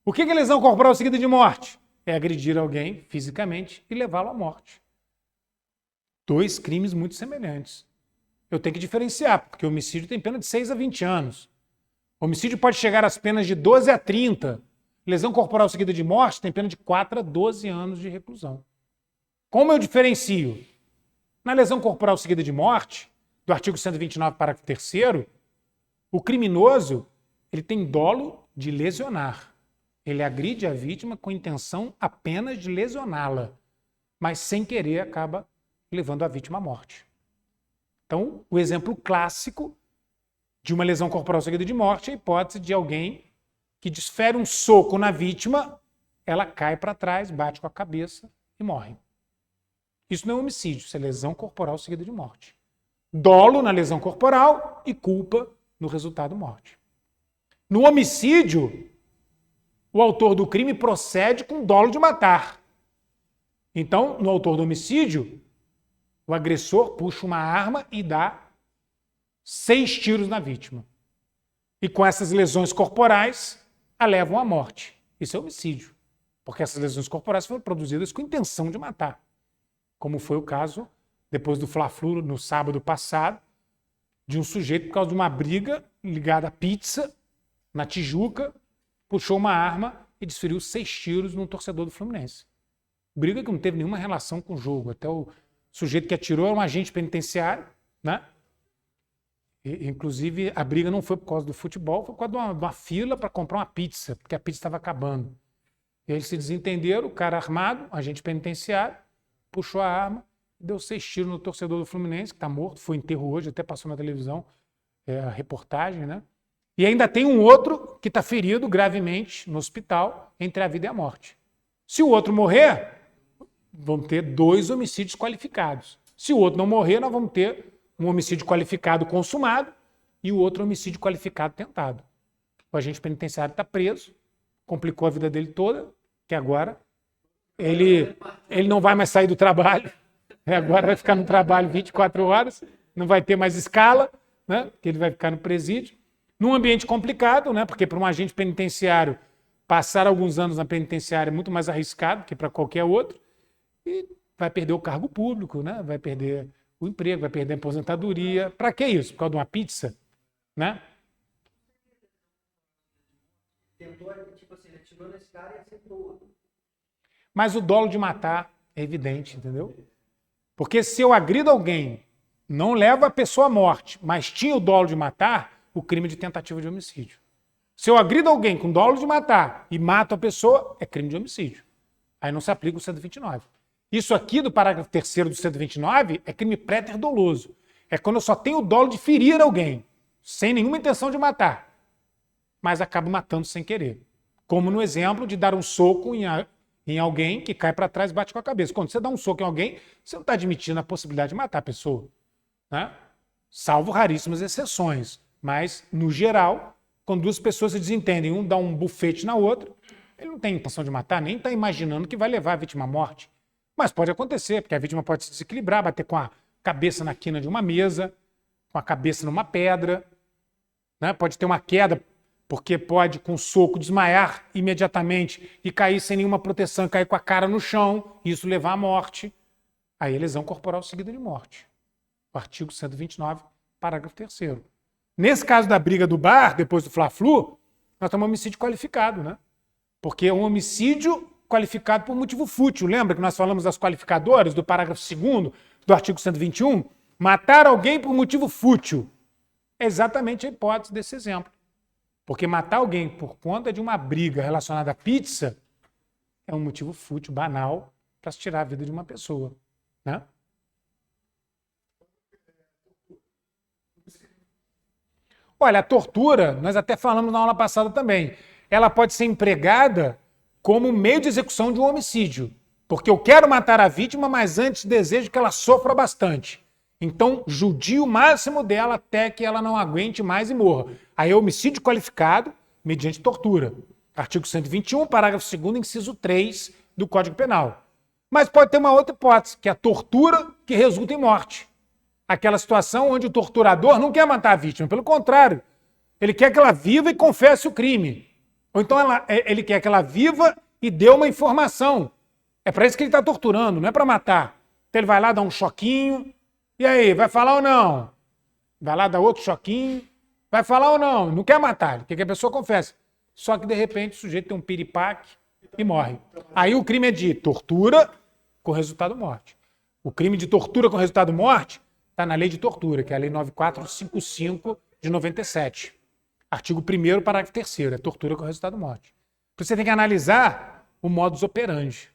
O que é lesão corporal seguida de morte? É agredir alguém fisicamente e levá-lo à morte. 2 crimes muito semelhantes. Eu tenho que diferenciar, porque o homicídio tem pena de 6 a 20 anos. O homicídio pode chegar às penas de 12 a 30. Lesão corporal seguida de morte tem pena de 4 a 12 anos de reclusão. Como eu diferencio? Na lesão corporal seguida de morte, do artigo 129, parágrafo 3º, o criminoso ele tem dolo de lesionar. Ele agride a vítima com intenção apenas de lesioná-la, mas sem querer acaba levando a vítima à morte. Então, o exemplo clássico de uma lesão corporal seguida de morte é a hipótese de alguém que desfere um soco na vítima, ela cai para trás, bate com a cabeça e morre. Isso não é homicídio, isso é lesão corporal seguida de morte. Dolo na lesão corporal e culpa no resultado morte. No homicídio, o autor do crime procede com dolo de matar. Então, no autor do homicídio, o agressor puxa uma arma e dá 6 tiros na vítima. E com essas lesões corporais, a levam à morte. Isso é homicídio, porque essas lesões corporais foram produzidas com intenção de matar. Como foi o caso, depois do Fla-Flu, no sábado passado, de um sujeito, por causa de uma briga ligada à pizza, na Tijuca, puxou uma arma e desferiu 6 tiros num torcedor do Fluminense. Briga que não teve nenhuma relação com o jogo. Até o sujeito que atirou era um agente penitenciário, né? E, inclusive, a briga não foi por causa do futebol, foi por causa de uma fila para comprar uma pizza, porque a pizza estava acabando. E eles se desentenderam, o cara armado, agente penitenciário, puxou a arma, deu 6 tiros no torcedor do Fluminense, que está morto, foi enterro hoje, até passou na televisão a reportagem, né? E ainda tem um outro que está ferido gravemente no hospital, entre a vida e a morte. Se o outro morrer, vão ter 2 homicídios qualificados. Se o outro não morrer, nós vamos ter um homicídio qualificado consumado e o outro homicídio qualificado tentado. O agente penitenciário está preso, complicou a vida dele toda, que agora ele não vai mais sair do trabalho, agora vai ficar no trabalho 24 horas, não vai ter mais escala, né? Porque ele vai ficar no presídio. Num ambiente complicado, né? Porque para um agente penitenciário, passar alguns anos na penitenciária é muito mais arriscado que para qualquer outro, e vai perder o cargo público, né? Vai perder o emprego, vai perder a aposentadoria. Para que isso? Por causa de uma pizza? Né? Tentou, tipo assim, atirou nesse cara e acertou. Mas o dolo de matar é evidente, entendeu? Porque se eu agrido alguém, não leva a pessoa à morte, mas tinha o dolo de matar, o crime de tentativa de homicídio. Se eu agrido alguém com dolo de matar e mato a pessoa, é crime de homicídio. Aí não se aplica o 129. Isso aqui do parágrafo 3º do 129 é crime préter-doloso. É quando eu só tenho o dolo de ferir alguém, sem nenhuma intenção de matar, mas acabo matando sem querer. Como no exemplo de dar um soco em alguém que cai para trás e bate com a cabeça. Quando você dá um soco em alguém, você não está admitindo a possibilidade de matar a pessoa, né? Salvo raríssimas exceções. Mas, no geral, quando 2 pessoas se desentendem, um dá um bufete na outra, ele não tem intenção de matar, nem está imaginando que vai levar a vítima à morte. Mas pode acontecer, porque a vítima pode se desequilibrar, bater com a cabeça na quina de uma mesa, com a cabeça numa pedra, né? Pode ter uma queda, porque pode, com soco, desmaiar imediatamente e cair sem nenhuma proteção, cair com a cara no chão, e isso levar à morte. Aí é lesão corporal seguida de morte. O artigo 129, parágrafo 3º. Nesse caso da briga do bar, depois do Fla-Flu, nós temos um homicídio qualificado, né? Porque é um homicídio qualificado por motivo fútil. Lembra que nós falamos das qualificadoras do parágrafo 2º do artigo 121? Matar alguém por motivo fútil. É exatamente a hipótese desse exemplo. Porque matar alguém por conta de uma briga relacionada à pizza é um motivo fútil, banal, para se tirar a vida de uma pessoa, né? Olha, a tortura, nós até falamos na aula passada também, ela pode ser empregada como meio de execução de um homicídio. Porque eu quero matar a vítima, mas antes desejo que ela sofra bastante. Então, judie o máximo dela até que ela não aguente mais e morra. Aí é homicídio qualificado mediante tortura. Artigo 121, parágrafo 2º, inciso 3 do Código Penal. Mas pode ter uma outra hipótese, que é a tortura que resulta em morte. Aquela situação onde o torturador não quer matar a vítima, pelo contrário, ele quer que ela viva e confesse o crime. Ou então ele quer que ela viva e dê uma informação. É para isso que ele está torturando, não é para matar. Então ele vai lá dar um choquinho, e aí, vai falar ou não? Vai lá dar outro choquinho, vai falar ou não? Não quer matar, ele quer que a pessoa confesse. Só que de repente o sujeito tem um piripaque e morre. Aí o crime é de tortura com resultado morte. O crime de tortura com resultado morte está na lei de tortura, que é a lei 9455 de 97. Artigo 1º, parágrafo 3º, é tortura com resultado morte. Você tem que analisar o modus operandi,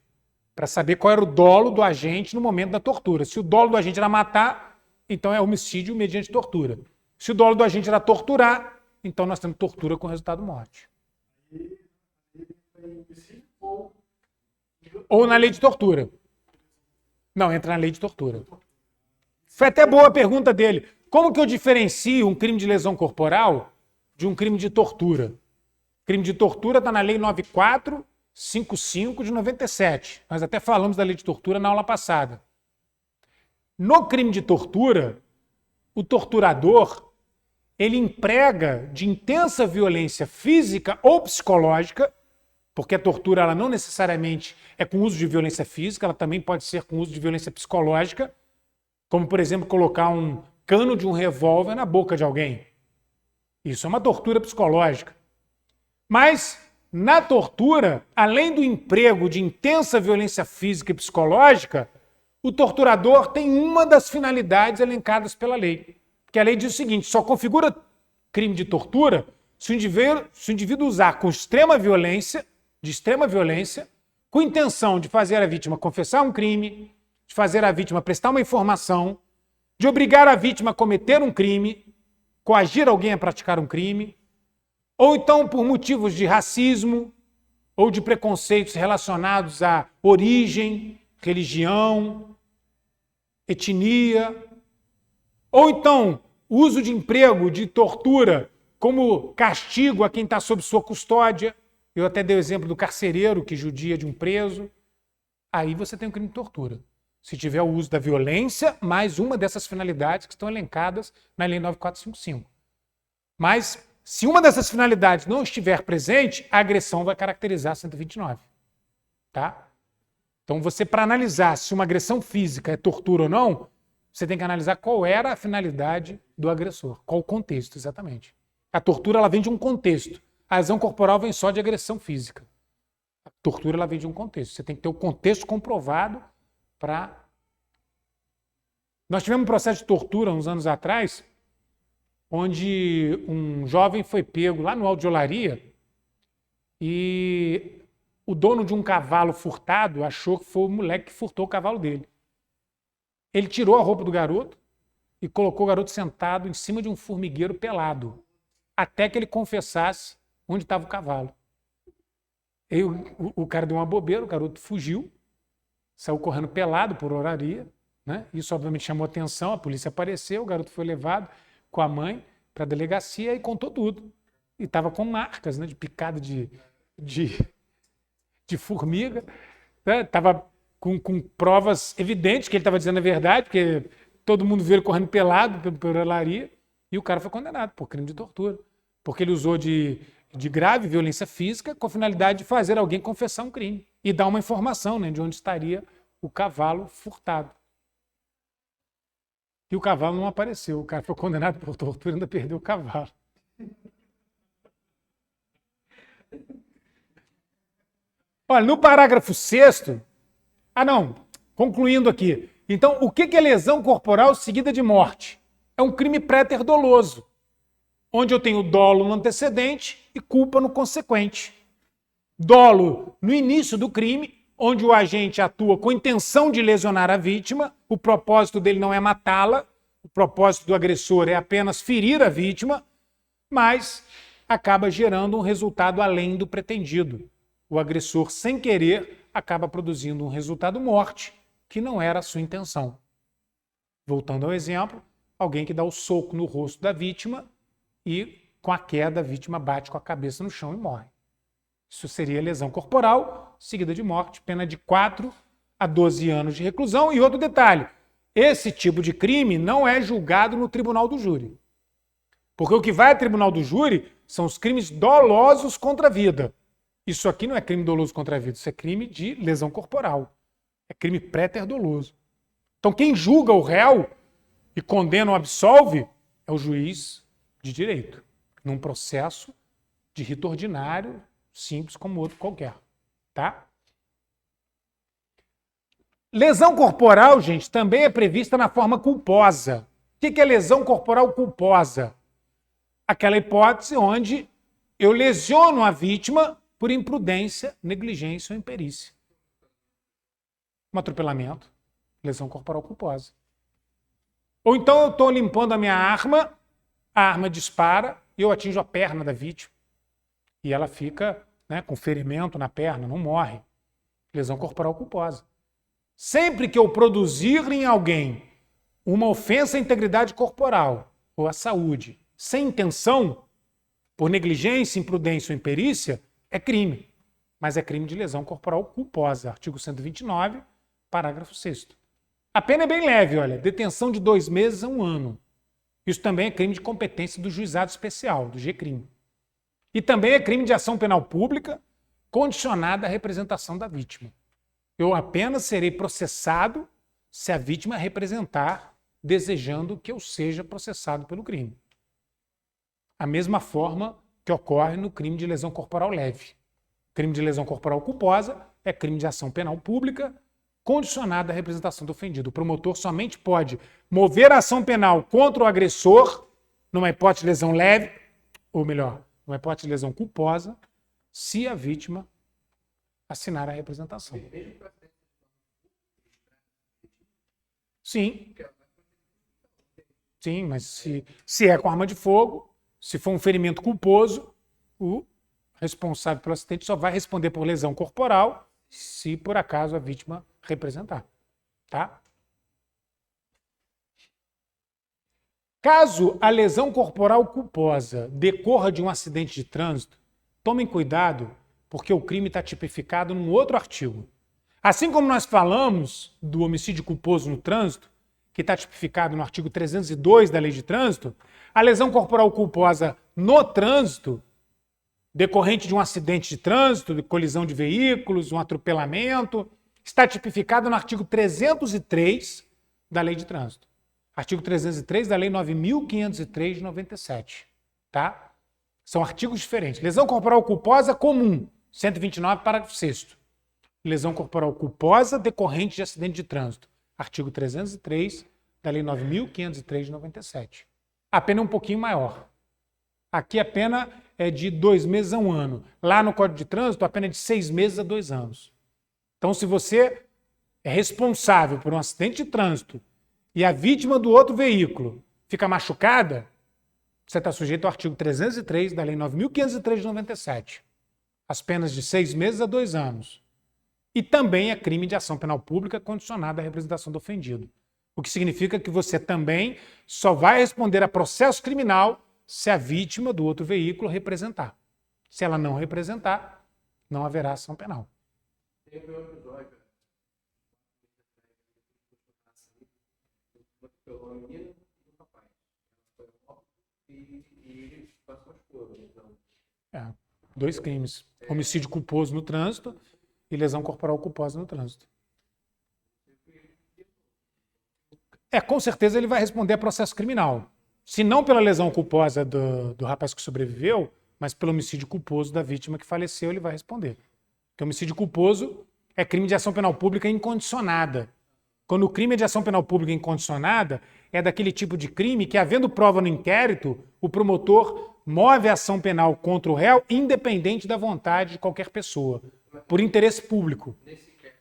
para saber qual era o dolo do agente no momento da tortura. Se o dolo do agente era matar, então é homicídio mediante tortura. Se o dolo do agente era torturar, então nós temos tortura com resultado morte. Ou na lei de tortura. Não, entra na lei de tortura. Foi até boa a pergunta dele. Como que eu diferencio um crime de lesão corporal de um crime de tortura? Crime de tortura está na lei 9455 de 97. Nós até falamos da lei de tortura na aula passada. No crime de tortura, o torturador, ele emprega de intensa violência física ou psicológica, porque a tortura ela não necessariamente é com uso de violência física, ela também pode ser com uso de violência psicológica, como, por exemplo, colocar um cano de um revólver na boca de alguém. Isso é uma tortura psicológica. Mas, na tortura, além do emprego de intensa violência física e psicológica, o torturador tem uma das finalidades elencadas pela lei. Porque a lei diz o seguinte: só configura crime de tortura se o indivíduo usar com extrema violência, com intenção de fazer a vítima confessar um crime, de fazer a vítima prestar uma informação, de obrigar a vítima a cometer um crime, coagir alguém a praticar um crime, ou então por motivos de racismo ou de preconceitos relacionados à origem, religião, etnia, ou então uso de emprego de tortura como castigo a quem está sob sua custódia. Eu até dei o exemplo do carcereiro que judia de um preso. Aí você tem um crime de tortura. Se tiver o uso da violência, mais uma dessas finalidades que estão elencadas na lei 9455. Mas, se uma dessas finalidades não estiver presente, a agressão vai caracterizar 129. Tá? Então, você, para analisar se uma agressão física é tortura ou não, você tem que analisar qual era a finalidade do agressor, qual o contexto, exatamente. A tortura ela vem de um contexto. A lesão corporal vem só de agressão física. A tortura ela vem de um contexto. Você tem que ter o contexto comprovado para... Nós tivemos um processo de tortura uns anos atrás, onde um jovem foi pego lá no Alto de Olaria e o dono de um cavalo furtado achou que foi o moleque que furtou o cavalo dele. Ele tirou a roupa do garoto e colocou o garoto sentado em cima de um formigueiro pelado, até que ele confessasse onde estava o cavalo. E o cara deu uma bobeira, o garoto fugiu, saiu correndo pelado por Olaria, né? Isso obviamente chamou atenção, a polícia apareceu, o garoto foi levado com a mãe para a delegacia e contou tudo. E estava com marcas, né, de picada de formiga, estava com provas evidentes que ele estava dizendo a verdade, porque todo mundo viu ele correndo pelado por Olaria, e o cara foi condenado por crime de tortura, porque ele usou de grave violência física com a finalidade de fazer alguém confessar um crime e dar uma informação, né, de onde estaria o cavalo furtado. E o cavalo não apareceu. O cara foi condenado por tortura e ainda perdeu o cavalo. Olha, no parágrafo 6º... concluindo aqui. Então, o que é lesão corporal seguida de morte? É um crime préter doloso, onde eu tenho dolo no antecedente e culpa no consequente. Dolo no início do crime, onde o agente atua com intenção de lesionar a vítima, o propósito dele não é matá-la, o propósito do agressor é apenas ferir a vítima, mas acaba gerando um resultado além do pretendido. O agressor, sem querer, acaba produzindo um resultado morte, que não era a sua intenção. Voltando ao exemplo, alguém que dá o soco no rosto da vítima e, com a queda, a vítima bate com a cabeça no chão e morre. Isso seria lesão corporal, seguida de morte, pena de 4 a 12 anos de reclusão. E outro detalhe, esse tipo de crime não é julgado no tribunal do júri. Porque o que vai ao tribunal do júri são os crimes dolosos contra a vida. Isso aqui não é crime doloso contra a vida, isso é crime de lesão corporal. É crime pré-doloso. Então quem julga o réu e condena ou absolve é o juiz de direito, num processo de rito ordinário, simples como outro qualquer. Tá? Lesão corporal, gente, também é prevista na forma culposa. O que é lesão corporal culposa? Aquela hipótese onde eu lesiono a vítima por imprudência, negligência ou imperícia. Um atropelamento, lesão corporal culposa. Ou então eu estou limpando a minha arma, a arma dispara e eu atinjo a perna da vítima. E ela fica, né, com ferimento na perna, não morre. Lesão corporal culposa. Sempre que eu produzir em alguém uma ofensa à integridade corporal ou à saúde, sem intenção, por negligência, imprudência ou imperícia, é crime. Mas é crime de lesão corporal culposa. Artigo 129, parágrafo 6º. A pena é bem leve, olha, detenção de 2 meses a 1 ano. Isso também é crime de competência do juizado especial, do G-crime. E também é crime de ação penal pública condicionada à representação da vítima. Eu apenas serei processado se a vítima representar, desejando que eu seja processado pelo crime. A mesma forma que ocorre no crime de lesão corporal leve. Crime de lesão corporal culposa é crime de ação penal pública condicionada à representação do ofendido. O promotor somente pode mover a ação penal contra o agressor numa hipótese de lesão leve, ou melhor, numa hipótese de lesão culposa, se a vítima assinar a representação. Sim. Sim, mas se é com arma de fogo, se for um ferimento culposo, o responsável pelo acidente só vai responder por lesão corporal se por acaso a vítima representar. Tá? Caso a lesão corporal culposa decorra de um acidente de trânsito, tomem cuidado, porque o crime está tipificado num outro artigo. Assim como nós falamos do homicídio culposo no trânsito, que está tipificado no artigo 302 da Lei de Trânsito, a lesão corporal culposa no trânsito, decorrente de um acidente de trânsito, de colisão de veículos, um atropelamento, está tipificado no artigo 303 da Lei de Trânsito. Artigo 303 da Lei 9.503 de 97. Tá? São artigos diferentes. Lesão corporal culposa comum, 129, parágrafo 6º. Lesão corporal culposa decorrente de acidente de trânsito. Artigo 303 da Lei 9.503 de 97. A pena é um pouquinho maior. Aqui a pena é de 2 meses a 1 ano. Lá no Código de Trânsito, a pena é de 6 meses a 2 anos. Então, se você é responsável por um acidente de trânsito e a vítima do outro veículo fica machucada, você está sujeito ao artigo 303 da Lei 9.503 de 97. As penas de 6 meses a 2 anos. E também é crime de ação penal pública condicionada à representação do ofendido. O que significa que você também só vai responder a processo criminal se a vítima do outro veículo representar. Se ela não representar, não haverá ação penal. Tem um episódio, pelo menino e o rapaz. E ele passou as coisas. Então. 2 crimes. Homicídio culposo no trânsito e lesão corporal culposa no trânsito. Com certeza ele vai responder a processo criminal. Se não pela lesão culposa do rapaz que sobreviveu, mas pelo homicídio culposo da vítima que faleceu, ele vai responder. Porque homicídio culposo é crime de ação penal pública incondicionada. Quando o crime é de ação penal pública incondicionada, é daquele tipo de crime que, havendo prova no inquérito, o promotor move a ação penal contra o réu, independente da vontade de qualquer pessoa, por interesse público. Nesse caso,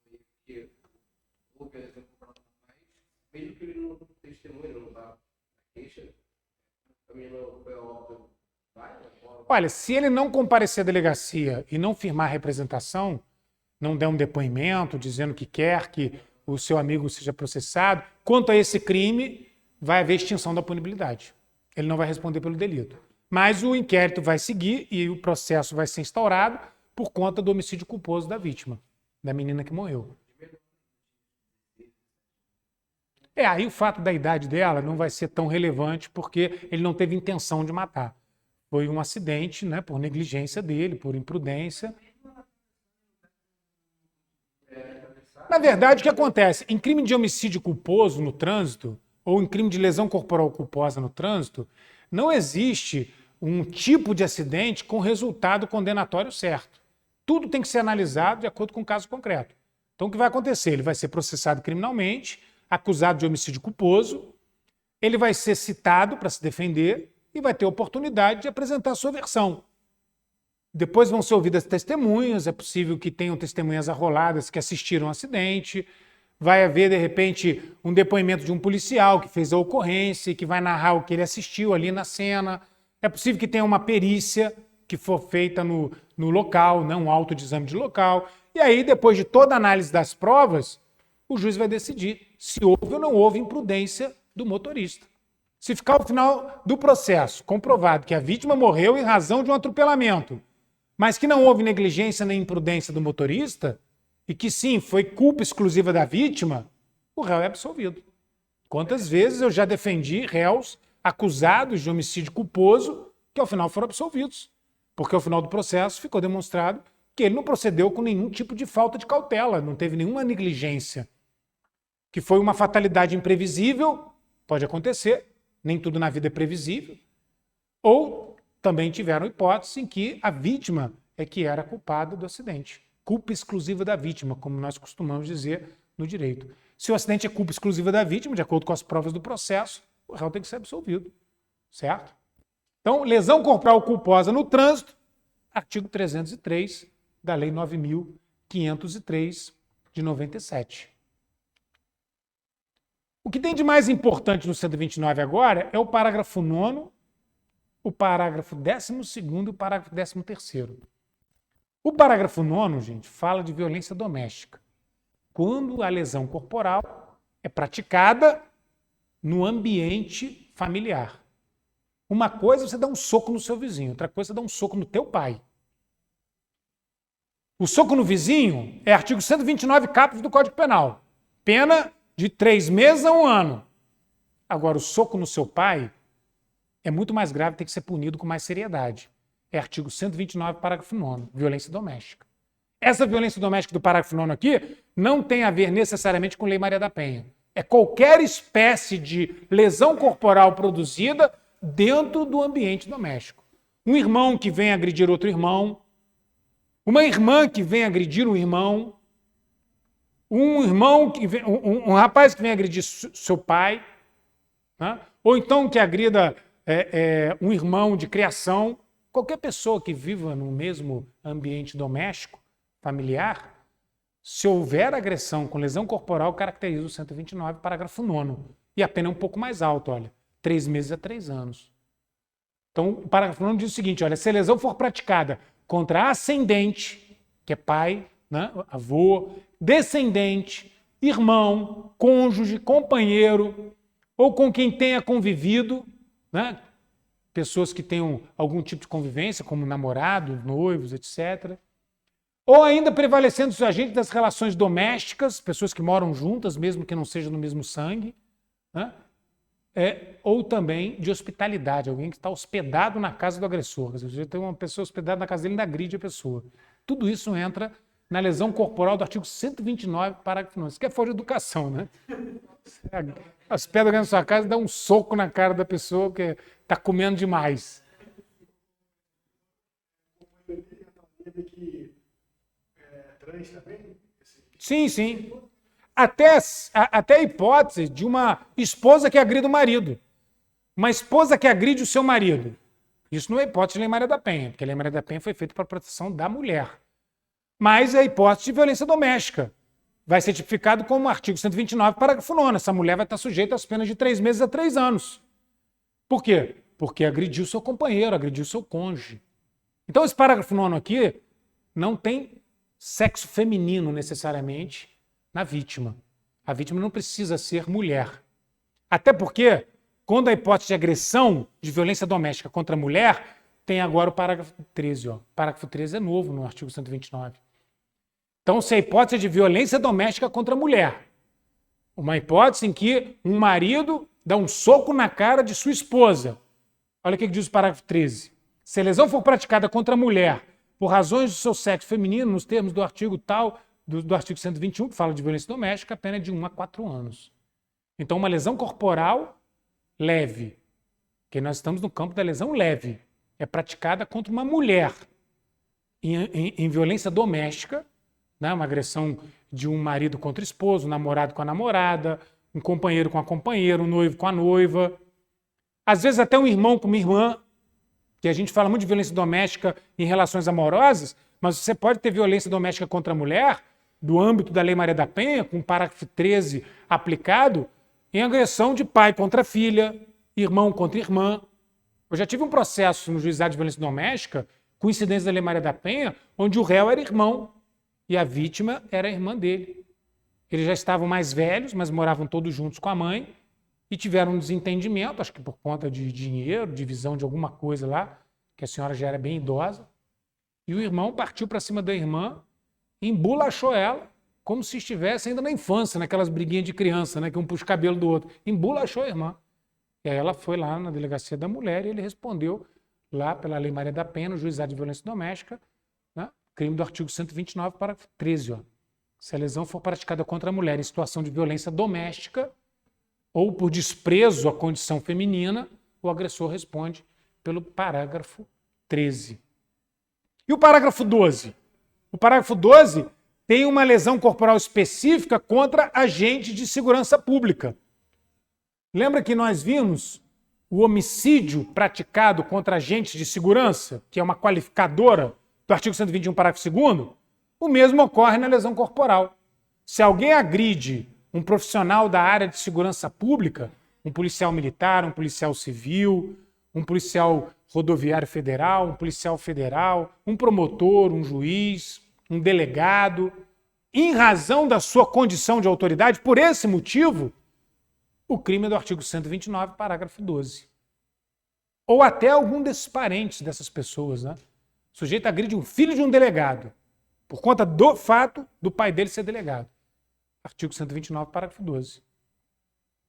por exemplo, que houve a exemplo para o rapaz, mesmo que ele não testemunhe, não vá na queixa, também não foi óbvio. Olha, se ele não comparecer à delegacia e não firmar representação, não der um depoimento dizendo que quer que o seu amigo seja processado, quanto a esse crime, vai haver extinção da punibilidade. Ele não vai responder pelo delito. Mas o inquérito vai seguir e o processo vai ser instaurado por conta do homicídio culposo da vítima, da menina que morreu. Aí o fato da idade dela não vai ser tão relevante porque ele não teve intenção de matar. Foi um acidente, né, por negligência dele, por imprudência. Na verdade, o que acontece? Em crime de homicídio culposo no trânsito, ou em crime de lesão corporal culposa no trânsito, não existe um tipo de acidente com resultado condenatório certo. Tudo tem que ser analisado de acordo com o caso concreto. Então, o que vai acontecer? Ele vai ser processado criminalmente, acusado de homicídio culposo, ele vai ser citado para se defender e vai ter oportunidade de apresentar a sua versão. Depois vão ser ouvidas testemunhas, é possível que tenham testemunhas arroladas que assistiram ao acidente, vai haver, de repente, um depoimento de um policial que fez a ocorrência, que vai narrar o que ele assistiu ali na cena, é possível que tenha uma perícia que for feita no local, né, um auto de exame de local, e aí, depois de toda a análise das provas, o juiz vai decidir se houve ou não houve imprudência do motorista. Se ficar ao final do processo comprovado que a vítima morreu em razão de um atropelamento, mas que não houve negligência nem imprudência do motorista, e que sim, foi culpa exclusiva da vítima, o réu é absolvido. Quantas vezes eu já defendi réus acusados de homicídio culposo que ao final foram absolvidos, porque ao final do processo ficou demonstrado que ele não procedeu com nenhum tipo de falta de cautela, não teve nenhuma negligência, que foi uma fatalidade imprevisível, pode acontecer, nem tudo na vida é previsível, ou também tiveram hipóteses em que a vítima é que era culpada do acidente. Culpa exclusiva da vítima, como nós costumamos dizer no direito. Se o acidente é culpa exclusiva da vítima, de acordo com as provas do processo, o réu tem que ser absolvido, certo? Então, lesão corporal culposa no trânsito, artigo 303 da Lei 9.503 de 97. O que tem de mais importante no 129 agora é o parágrafo 9º, o parágrafo 12º e o parágrafo 13º. O parágrafo 9º, gente, fala de violência doméstica. Quando a lesão corporal é praticada no ambiente familiar. Uma coisa é você dar um soco no seu vizinho, outra coisa é você dar um soco no teu pai. O soco no vizinho é artigo 129 caput do Código Penal. Pena de 3 meses a 1 ano. Agora, o soco no seu pai é muito mais grave, tem que ser punido com mais seriedade. É artigo 129, parágrafo 9º, violência doméstica. Essa violência doméstica do parágrafo 9º aqui não tem a ver necessariamente com Lei Maria da Penha. É qualquer espécie de lesão corporal produzida dentro do ambiente doméstico. Um irmão que vem agredir outro irmão, uma irmã que vem agredir um irmão, um rapaz que vem agredir seu pai, né? Ou então que agrida um irmão de criação, qualquer pessoa que viva no mesmo ambiente doméstico, familiar, se houver agressão com lesão corporal, caracteriza o 129, parágrafo 9º. E a pena é um pouco mais alta, olha, 3 meses a 3 anos. Então, o parágrafo 9º diz o seguinte, olha, se a lesão for praticada contra ascendente, que é pai, né, avô, descendente, irmão, cônjuge, companheiro, ou com quem tenha convivido, né, pessoas que tenham algum tipo de convivência, como namorados, noivos, etc., ou ainda prevalecendo os agentes das relações domésticas, pessoas que moram juntas, mesmo que não sejam no mesmo sangue, né? Ou também de hospitalidade, alguém que está hospedado na casa do agressor. Quer dizer, tem uma pessoa hospedada na casa dele e ainda agride a pessoa. Tudo isso entra na lesão corporal do artigo 129, parágrafo 9º. Isso que é fora de educação, né? Hospeda alguém na sua casa e dá um soco na cara da pessoa que está comendo demais. Sim, sim. até a hipótese de uma esposa que agride o marido. Uma esposa que agride o seu marido. Isso não é hipótese de Lei Maria da Penha, porque a Lei Maria da Penha foi feita para a proteção da mulher. Mas é a hipótese de violência doméstica. Vai ser tipificado como artigo 129, parágrafo 9º. Essa mulher vai estar sujeita às penas de 3 meses a 3 anos. Por quê? Porque agrediu seu companheiro, agrediu seu cônjuge. Então, esse parágrafo 9º aqui não tem sexo feminino necessariamente na vítima. A vítima não precisa ser mulher. Até porque, quando a hipótese de agressão de violência doméstica contra a mulher, tem agora o parágrafo 13. Ó. O parágrafo 13 é novo no artigo 129. Então, se a hipótese é de violência doméstica contra a mulher, uma hipótese em que um marido dá um soco na cara de sua esposa. Olha o que diz o parágrafo 13. Se a lesão for praticada contra a mulher por razões do seu sexo feminino, nos termos do artigo tal, do artigo 121, que fala de violência doméstica, a pena é de 1 a 4 anos. Então, uma lesão corporal leve, porque nós estamos no campo da lesão leve, é praticada contra uma mulher em violência doméstica, né? Uma agressão de um marido contra o esposo, um namorado com a namorada, um companheiro com a companheira, um noivo com a noiva. Às vezes até um irmão com uma irmã, que a gente fala muito de violência doméstica em relações amorosas, mas você pode ter violência doméstica contra a mulher, do âmbito da Lei Maria da Penha, com o parágrafo 13 aplicado, em agressão de pai contra filha, irmão contra irmã. Eu já tive um processo no juizado de violência doméstica, com incidência da Lei Maria da Penha, onde o réu era irmão e a vítima era a irmã dele. Eles já estavam mais velhos, mas moravam todos juntos com a mãe e tiveram um desentendimento, acho que por conta de dinheiro, divisão de alguma coisa lá, que a senhora já era bem idosa. E o irmão partiu para cima da irmã, embulachou ela, como se estivesse ainda na infância, naquelas briguinhas de criança, né, que um puxa o cabelo do outro. Embolachou a irmã. E aí ela foi lá na delegacia da mulher e ele respondeu lá pela Lei Maria da Penha, no juizado de violência doméstica, né, crime do artigo 129, parágrafo 13. Ó. Se a lesão for praticada contra a mulher em situação de violência doméstica ou por desprezo à condição feminina, o agressor responde pelo parágrafo 13. E o parágrafo 12? O parágrafo 12 tem uma lesão corporal específica contra agente de segurança pública. Lembra que nós vimos o homicídio praticado contra agentes de segurança, que é uma qualificadora do artigo 121, parágrafo 2º? O mesmo ocorre na lesão corporal. Se alguém agride um profissional da área de segurança pública, um policial militar, um policial civil, um policial rodoviário federal, um policial federal, um promotor, um juiz, um delegado, em razão da sua condição de autoridade, por esse motivo, o crime é do artigo 129, parágrafo 12. Ou até algum desses parentes dessas pessoas, né? O sujeito agride um filho de um delegado, por conta do fato do pai dele ser delegado. Artigo 129, parágrafo 12.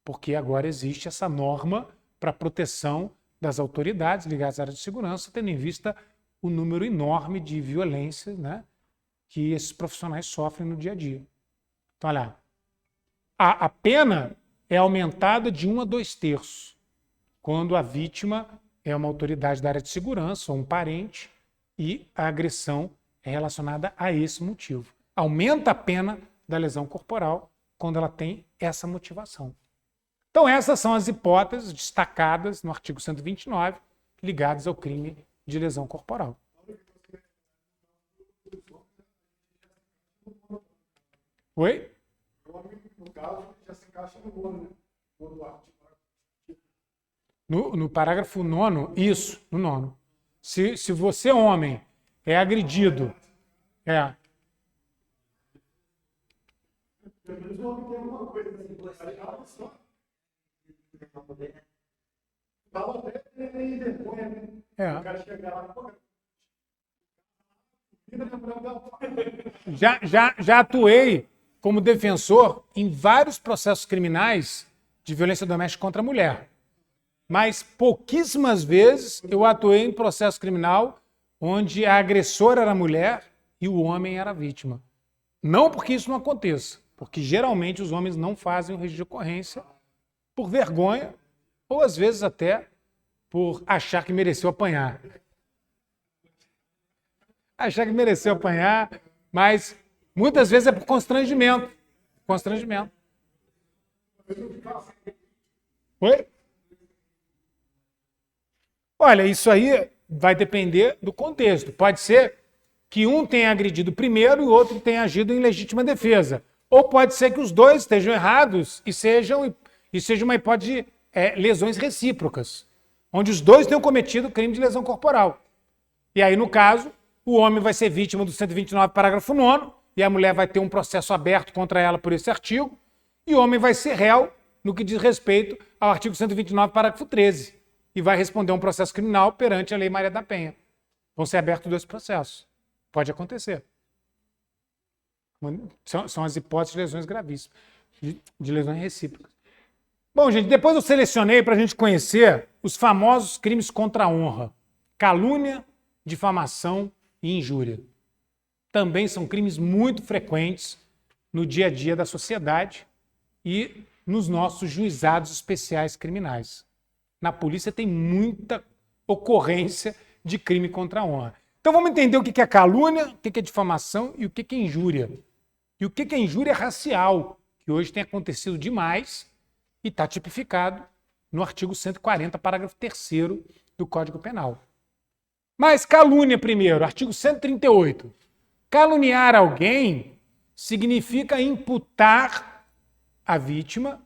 Porque agora existe essa norma para proteção das autoridades ligadas à área de segurança, tendo em vista o número enorme de violências, né, que esses profissionais sofrem no dia a dia. Então, olha lá. A pena é aumentada de 1 a 2/3, quando a vítima é uma autoridade da área de segurança ou um parente e a agressão é relacionada a esse motivo. Aumenta a pena da lesão corporal quando ela tem essa motivação. Então, essas são as hipóteses destacadas no artigo 129 ligadas ao crime de lesão corporal. Oi? No caso, já se encaixa no artigo. No parágrafo 9º, isso, no 9º. Se você, homem, é agredido, Já atuei como defensor em vários processos criminais de violência doméstica contra a mulher. Mas pouquíssimas vezes eu atuei em processo criminal onde a agressora era a mulher e o homem era a vítima. Não porque isso não aconteça, porque geralmente os homens não fazem o registro de ocorrência por vergonha ou às vezes até por achar que mereceu apanhar. Achar que mereceu apanhar, mas muitas vezes é por constrangimento. constrangimento. Oi? Olha, isso aí vai depender do contexto. Pode ser que um tenha agredido primeiro e o outro tenha agido em legítima defesa. Ou pode ser que os dois estejam errados e seja uma hipótese de lesões recíprocas, onde os dois tenham cometido crime de lesão corporal. E aí, no caso, o homem vai ser vítima do 129, parágrafo 9º, e a mulher vai ter um processo aberto contra ela por esse artigo, e o homem vai ser réu no que diz respeito ao artigo 129, parágrafo 13, e vai responder a um processo criminal perante a Lei Maria da Penha. Vão ser abertos dois processos. Pode acontecer. São as hipóteses de lesões gravíssimas, de lesões recíprocas. Bom, gente, depois eu selecionei para a gente conhecer os famosos crimes contra a honra. Calúnia, difamação e injúria. Também são crimes muito frequentes no dia a dia da sociedade e nos nossos juizados especiais criminais. Na polícia tem muita ocorrência de crime contra a honra. Então vamos entender o que é calúnia, o que é difamação e o que é injúria. E o que é injúria racial, que hoje tem acontecido demais e está tipificado no artigo 140, parágrafo 3º do Código Penal. Mas calúnia primeiro, artigo 138. Caluniar alguém significa imputar à vítima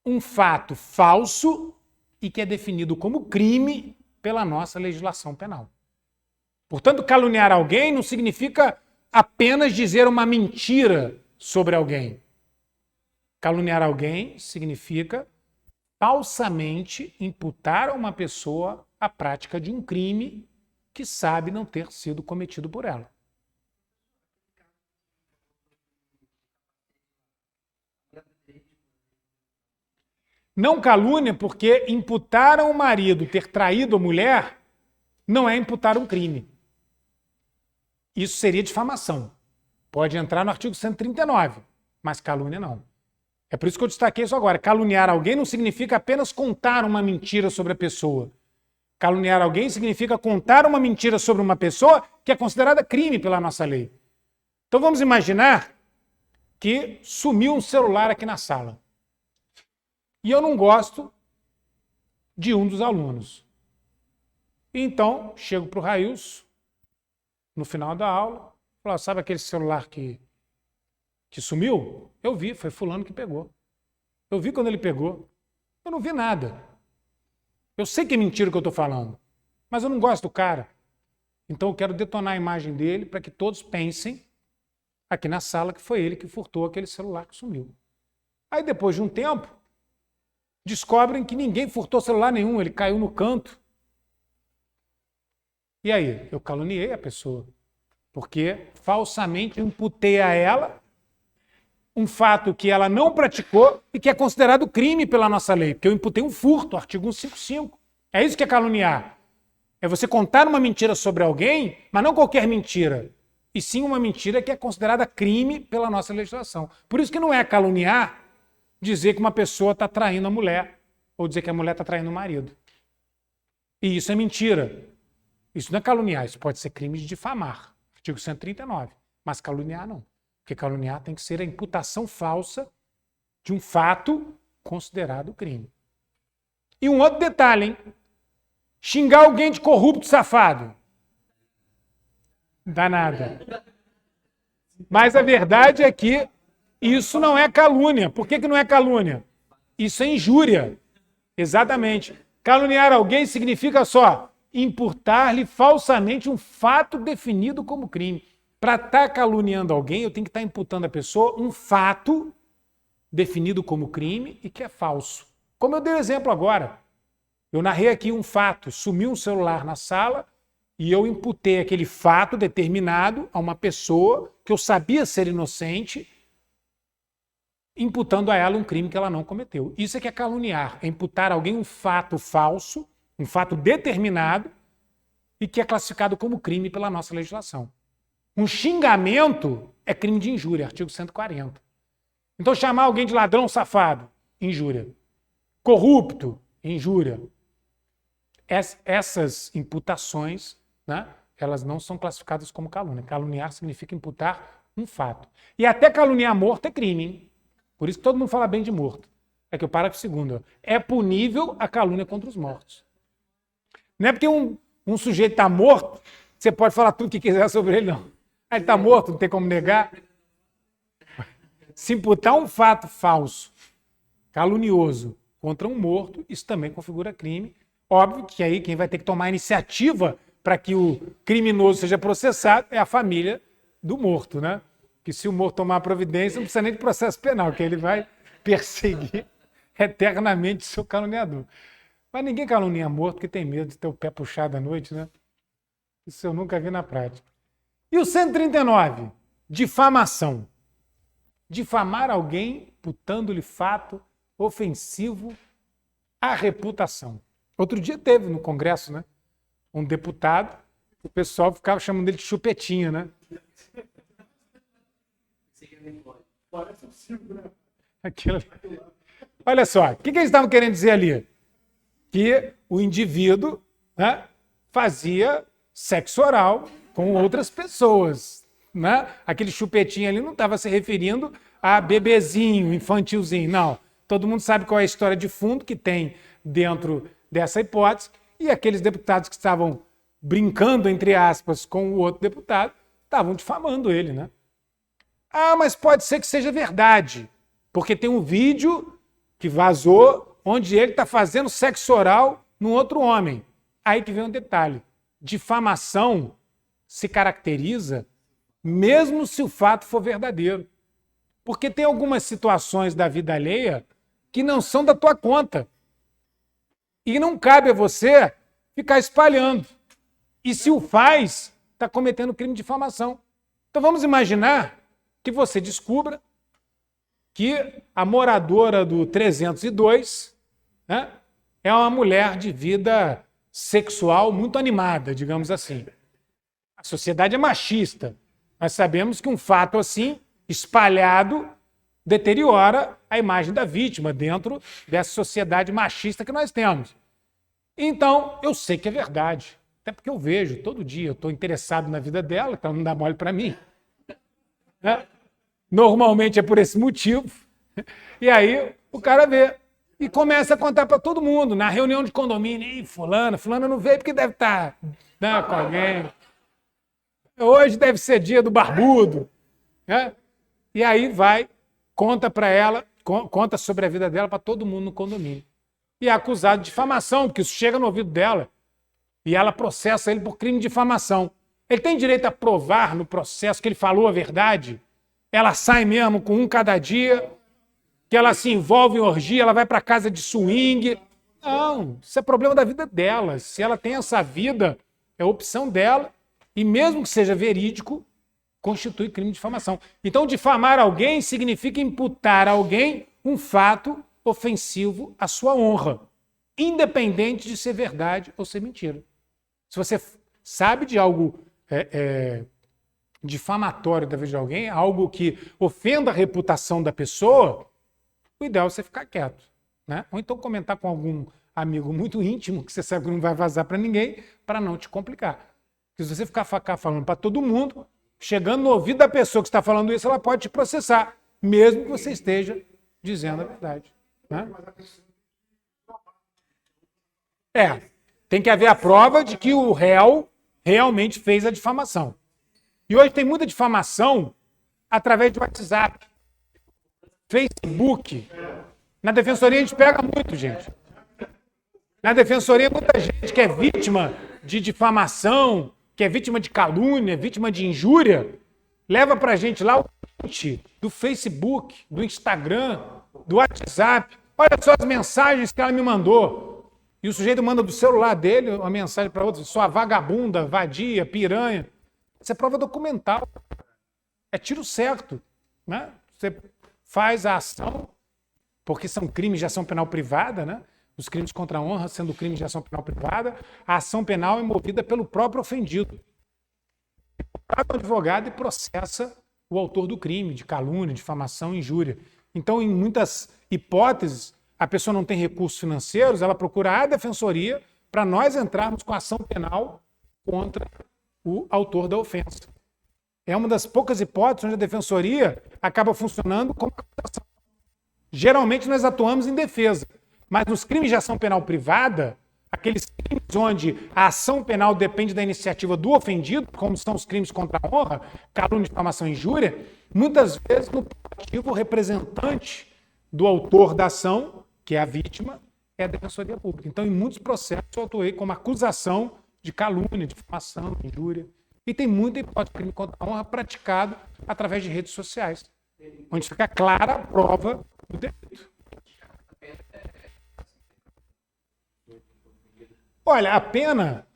um fato falso e que é definido como crime pela nossa legislação penal. Portanto, caluniar alguém não significa apenas dizer uma mentira sobre alguém. Caluniar alguém significa falsamente imputar a uma pessoa a prática de um crime que sabe não ter sido cometido por ela. Não calúnia porque imputar ao marido ter traído a mulher não é imputar um crime. Isso seria difamação. Pode entrar no artigo 139, mas calúnia não. É por isso que eu destaquei isso agora. Caluniar alguém não significa apenas contar uma mentira sobre a pessoa. Caluniar alguém significa contar uma mentira sobre uma pessoa que é considerada crime pela nossa lei. Então vamos imaginar que sumiu um celular aqui na sala. E eu não gosto de um dos alunos. Então, chego para o Railson, no final da aula, falo, sabe aquele celular que sumiu? Eu vi, foi fulano que pegou. Eu vi quando ele pegou. Eu não vi nada. Eu sei que é mentira o que eu estou falando, mas eu não gosto do cara. Então eu quero detonar a imagem dele para que todos pensem aqui na sala que foi ele que furtou aquele celular que sumiu. Aí depois de um tempo, descobrem que ninguém furtou celular nenhum, ele caiu no canto. E aí? Eu caluniei a pessoa, porque falsamente imputei a ela um fato que ela não praticou e que é considerado crime pela nossa lei, porque eu imputei um furto, artigo 155. É isso que é caluniar. É você contar uma mentira sobre alguém, mas não qualquer mentira, e sim uma mentira que é considerada crime pela nossa legislação. Por isso que não é caluniar dizer que uma pessoa está traindo a mulher, ou dizer que a mulher está traindo o marido. E isso é mentira. Isso não é caluniar, isso pode ser crime de difamar, artigo 139. Mas caluniar não. Porque caluniar tem que ser a imputação falsa de um fato considerado crime. E um outro detalhe, hein? Xingar alguém de corrupto safado. Não dá nada. Mas a verdade é que isso não é calúnia. Por que não é calúnia? Isso é injúria. Exatamente. Caluniar alguém significa só imputar-lhe falsamente um fato definido como crime. Para estar caluniando alguém, eu tenho que estar imputando à pessoa um fato definido como crime e que é falso. Como eu dei o exemplo agora. Eu narrei aqui um fato, sumiu um celular na sala e eu imputei aquele fato determinado a uma pessoa que eu sabia ser inocente, imputando a ela um crime que ela não cometeu. Isso é que é caluniar, é imputar a alguém um fato falso, um fato determinado e que é classificado como crime pela nossa legislação. Um xingamento é crime de injúria, artigo 140. Então chamar alguém de ladrão safado, injúria. Corrupto, injúria. Essas imputações, né, elas não são classificadas como calúnia. Caluniar significa imputar um fato. E até caluniar morto é crime, hein? Por isso que todo mundo fala bem de morto. É que o parágrafo segundo, é punível a calúnia contra os mortos. Não é porque um sujeito está morto, você pode falar tudo que quiser sobre ele, não. Ah, ele está morto, não tem como negar. Se imputar um fato falso, calunioso, contra um morto, isso também configura crime. Óbvio que aí quem vai ter que tomar a iniciativa para que o criminoso seja processado é a família do morto, né? Que se o morto tomar a providência, não precisa nem de processo penal, que ele vai perseguir eternamente o seu caluniador. Mas ninguém calunia morto porque tem medo de ter o pé puxado à noite, né? Isso eu nunca vi na prática. E o 139, difamação. Difamar alguém imputando-lhe fato ofensivo à reputação. Outro dia teve no Congresso, né? Um deputado, o pessoal ficava chamando ele de chupetinha, né? Parece um circo, né? Aquilo... Olha só, o que eles estavam querendo dizer ali? Que o indivíduo, né, fazia sexo oral com outras pessoas. Né? Aquele chupetinho ali não estava se referindo a bebezinho, infantilzinho, não. Todo mundo sabe qual é a história de fundo que tem dentro dessa hipótese, e aqueles deputados que estavam brincando, entre aspas, com o outro deputado, estavam difamando ele, né? Ah, mas pode ser que seja verdade, porque tem um vídeo que vazou onde ele está fazendo sexo oral num outro homem. Aí que vem um detalhe. Difamação se caracteriza mesmo se o fato for verdadeiro. Porque tem algumas situações da vida alheia que não são da tua conta. E não cabe a você ficar espalhando. E se o faz, está cometendo crime de difamação. Então vamos imaginar que você descubra que a moradora do 302, né, é uma mulher de vida sexual muito animada, digamos assim. A sociedade é machista. Nós sabemos que um fato assim, espalhado, deteriora a imagem da vítima dentro dessa sociedade machista que nós temos. Então, eu sei que é verdade. Até porque eu vejo todo dia, eu estou interessado na vida dela, então não dá mole para mim. Né? Normalmente é por esse motivo. E aí o cara vê e começa a contar para todo mundo, na reunião de condomínio. Ih, fulano não veio porque deve estar, né, com alguém. Hoje deve ser dia do barbudo. Né? E aí vai, conta para ela, conta sobre a vida dela para todo mundo no condomínio. E é acusado de difamação, porque isso chega no ouvido dela. E ela processa ele por crime de difamação. Ele tem direito a provar no processo que ele falou a verdade? Ela sai mesmo com um cada dia, que ela se envolve em orgia, ela vai para casa de swing. Não, isso é problema da vida dela. Se ela tem essa vida, é opção dela. E mesmo que seja verídico, constitui crime de difamação. Então, difamar alguém significa imputar a alguém um fato ofensivo à sua honra, independente de ser verdade ou ser mentira. Se você sabe de algo difamatório da vida de alguém, algo que ofenda a reputação da pessoa, o ideal é você ficar quieto. Né? Ou então comentar com algum amigo muito íntimo, que você sabe que não vai vazar para ninguém, para não te complicar. Porque se você ficar falando para todo mundo, chegando no ouvido da pessoa que está falando isso, ela pode te processar, mesmo que você esteja dizendo a verdade. Né? Tem que haver a prova de que o réu realmente fez a difamação. E hoje tem muita difamação através de WhatsApp, Facebook. Na defensoria a gente pega muito, gente. Na defensoria muita gente que é vítima de difamação, que é vítima de calúnia, vítima de injúria, leva pra gente lá o print do Facebook, do Instagram, do WhatsApp. Olha só as mensagens que ela me mandou. E o sujeito manda do celular dele uma mensagem para outra, sua vagabunda, vadia, piranha. Isso é prova documental. É tiro certo. Né? Você faz a ação, porque são crimes de ação penal privada, né? Os crimes contra a honra sendo crimes de ação penal privada, a ação penal é movida pelo próprio ofendido. Trata o advogado e processa o autor do crime, de calúnia, difamação, injúria. Então, em muitas hipóteses, a pessoa não tem recursos financeiros, ela procura a defensoria para nós entrarmos com ação penal contra o autor da ofensa. É uma das poucas hipóteses onde a defensoria acaba funcionando como acusação. Geralmente nós atuamos em defesa, mas nos crimes de ação penal privada, aqueles crimes onde a ação penal depende da iniciativa do ofendido, como são os crimes contra a honra, calúnia, difamação e injúria, muitas vezes no ativo o representante do autor da ação, que é a vítima, é a defensoria pública. Então, em muitos processos eu atuei como acusação de calúnia, difamação, injúria. E tem muita hipótese de crime contra a honra praticado através de redes sociais, onde fica clara a prova do delito. Olha, a pena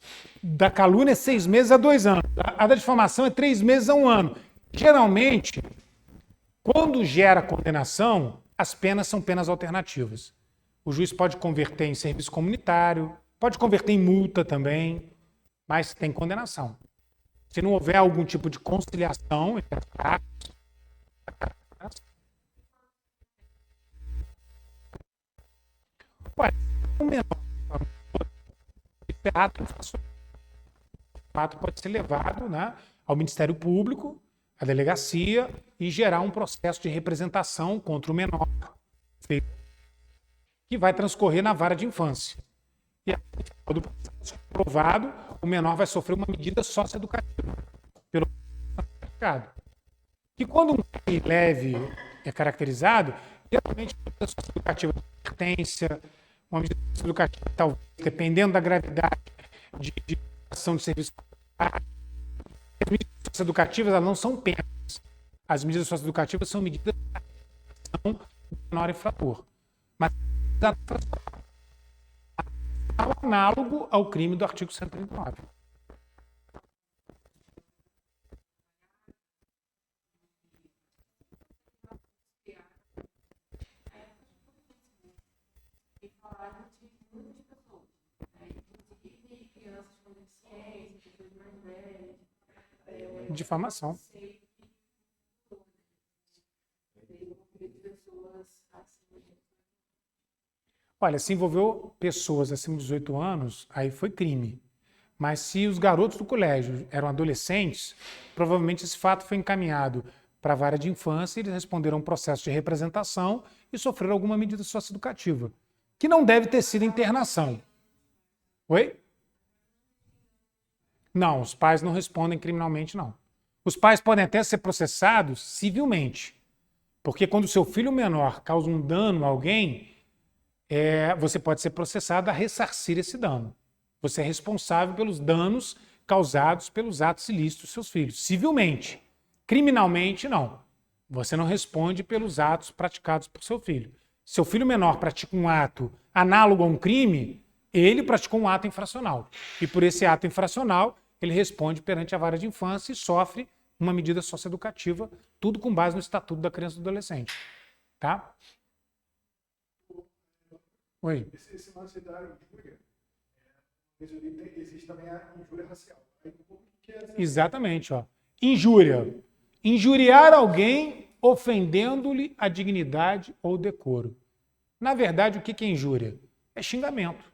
da calúnia é 6 meses a 2 anos. A da difamação é 3 meses a 1 ano. Geralmente, quando gera condenação, as penas são penas alternativas. O juiz pode converter em serviço comunitário, pode converter em multa também, mas tem condenação. Se não houver algum tipo de conciliação entre as partes, o menor fato pode ser levado, né, ao Ministério Público, à delegacia e gerar um processo de representação contra o menor que vai transcorrer na vara de infância. E todo o processo provado, o menor vai sofrer uma medida socioeducativa pelo praticado. E quando um crime leve é caracterizado, geralmente uma medida socioeducativa de advertência, uma medida socioeducativa, talvez, dependendo da gravidade de ação de serviço. As medidas socioeducativas elas não são penas. As medidas socioeducativas são medidas de ação do menor infrator. Mas análogo ao crime do artigo 139. Difamação. Olha, se envolveu pessoas acima de 18 anos, aí foi crime. Mas se os garotos do colégio eram adolescentes, provavelmente esse fato foi encaminhado para a vara de infância e eles responderam a um processo de representação e sofreram alguma medida socioeducativa, que não deve ter sido internação. Oi? Não, os pais não respondem criminalmente, não. Os pais podem até ser processados civilmente, porque quando o seu filho menor causa um dano a alguém, você pode ser processado a ressarcir esse dano. Você é responsável pelos danos causados pelos atos ilícitos dos seus filhos, civilmente. Criminalmente, não. Você não responde pelos atos praticados por seu filho. Seu filho menor pratica um ato análogo a um crime, ele praticou um ato infracional. E por esse ato infracional, ele responde perante a vara de infância e sofre uma medida socioeducativa, tudo com base no Estatuto da Criança e do Adolescente. Tá? Oi. Esse lance da injúria, existe também a injúria racial. Exatamente. Ó. Injúria. Injuriar alguém ofendendo-lhe a dignidade ou decoro. Na verdade, o que é injúria? É xingamento.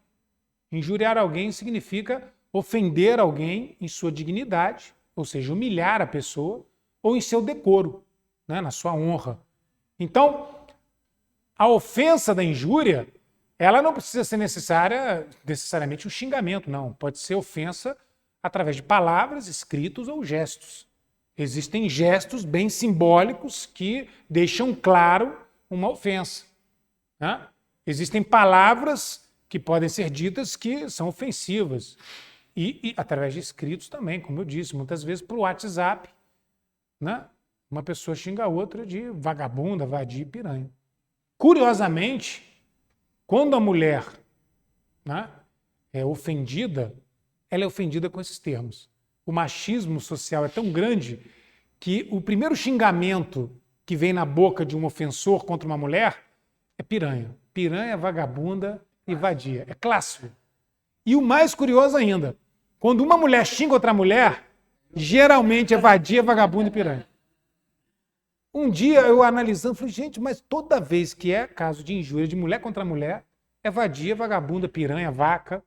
Injuriar alguém significa ofender alguém em sua dignidade, ou seja, humilhar a pessoa, ou em seu decoro, né, na sua honra. Então, a ofensa da injúria, ela não precisa ser necessariamente um xingamento, não. Pode ser ofensa através de palavras, escritos ou gestos. Existem gestos bem simbólicos que deixam claro uma ofensa. Né? Existem palavras que podem ser ditas que são ofensivas. E através de escritos também, como eu disse, muitas vezes por WhatsApp, né? Uma pessoa xinga a outra de vagabunda, vadia e piranha. Curiosamente, quando a mulher, né, é ofendida, ela é ofendida com esses termos. O machismo social é tão grande que o primeiro xingamento que vem na boca de um ofensor contra uma mulher é piranha. Piranha, vagabunda e vadia. É clássico. E o mais curioso ainda, quando uma mulher xinga outra mulher, geralmente é vadia, vagabunda e piranha. Um dia eu analisando, falei, gente, mas toda vez que é caso de injúria de mulher contra mulher, é vadia, vagabunda, piranha, vaca.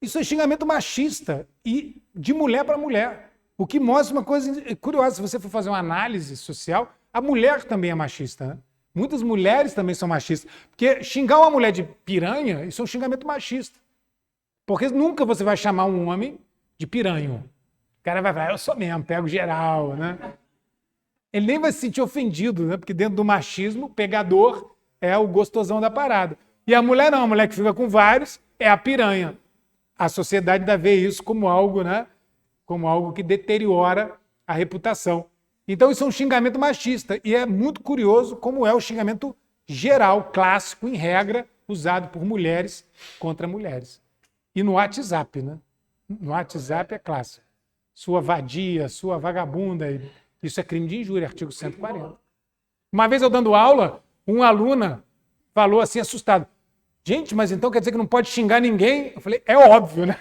Isso é xingamento machista e de mulher para mulher. O que mostra uma coisa curiosa, se você for fazer uma análise social, a mulher também é machista, né? Muitas mulheres também são machistas. Porque xingar uma mulher de piranha, isso é um xingamento machista. Porque nunca você vai chamar um homem de piranha. O cara vai falar, eu sou mesmo, pego geral, né? Ele nem vai se sentir ofendido, né? Porque dentro do machismo, o pegador é o gostosão da parada. E a mulher não, a mulher que fica com vários é a piranha. A sociedade ainda vê isso como algo, né? Como algo que deteriora a reputação. Então isso é um xingamento machista. E é muito curioso como é o xingamento geral, clássico, em regra, usado por mulheres contra mulheres. E no WhatsApp, né? No WhatsApp é clássico. Sua vadia, sua vagabunda. Isso é crime de injúria, artigo 140. Uma vez eu dando aula, uma aluna falou assim, assustado. Gente, mas então quer dizer que não pode xingar ninguém? Eu falei, é óbvio, né?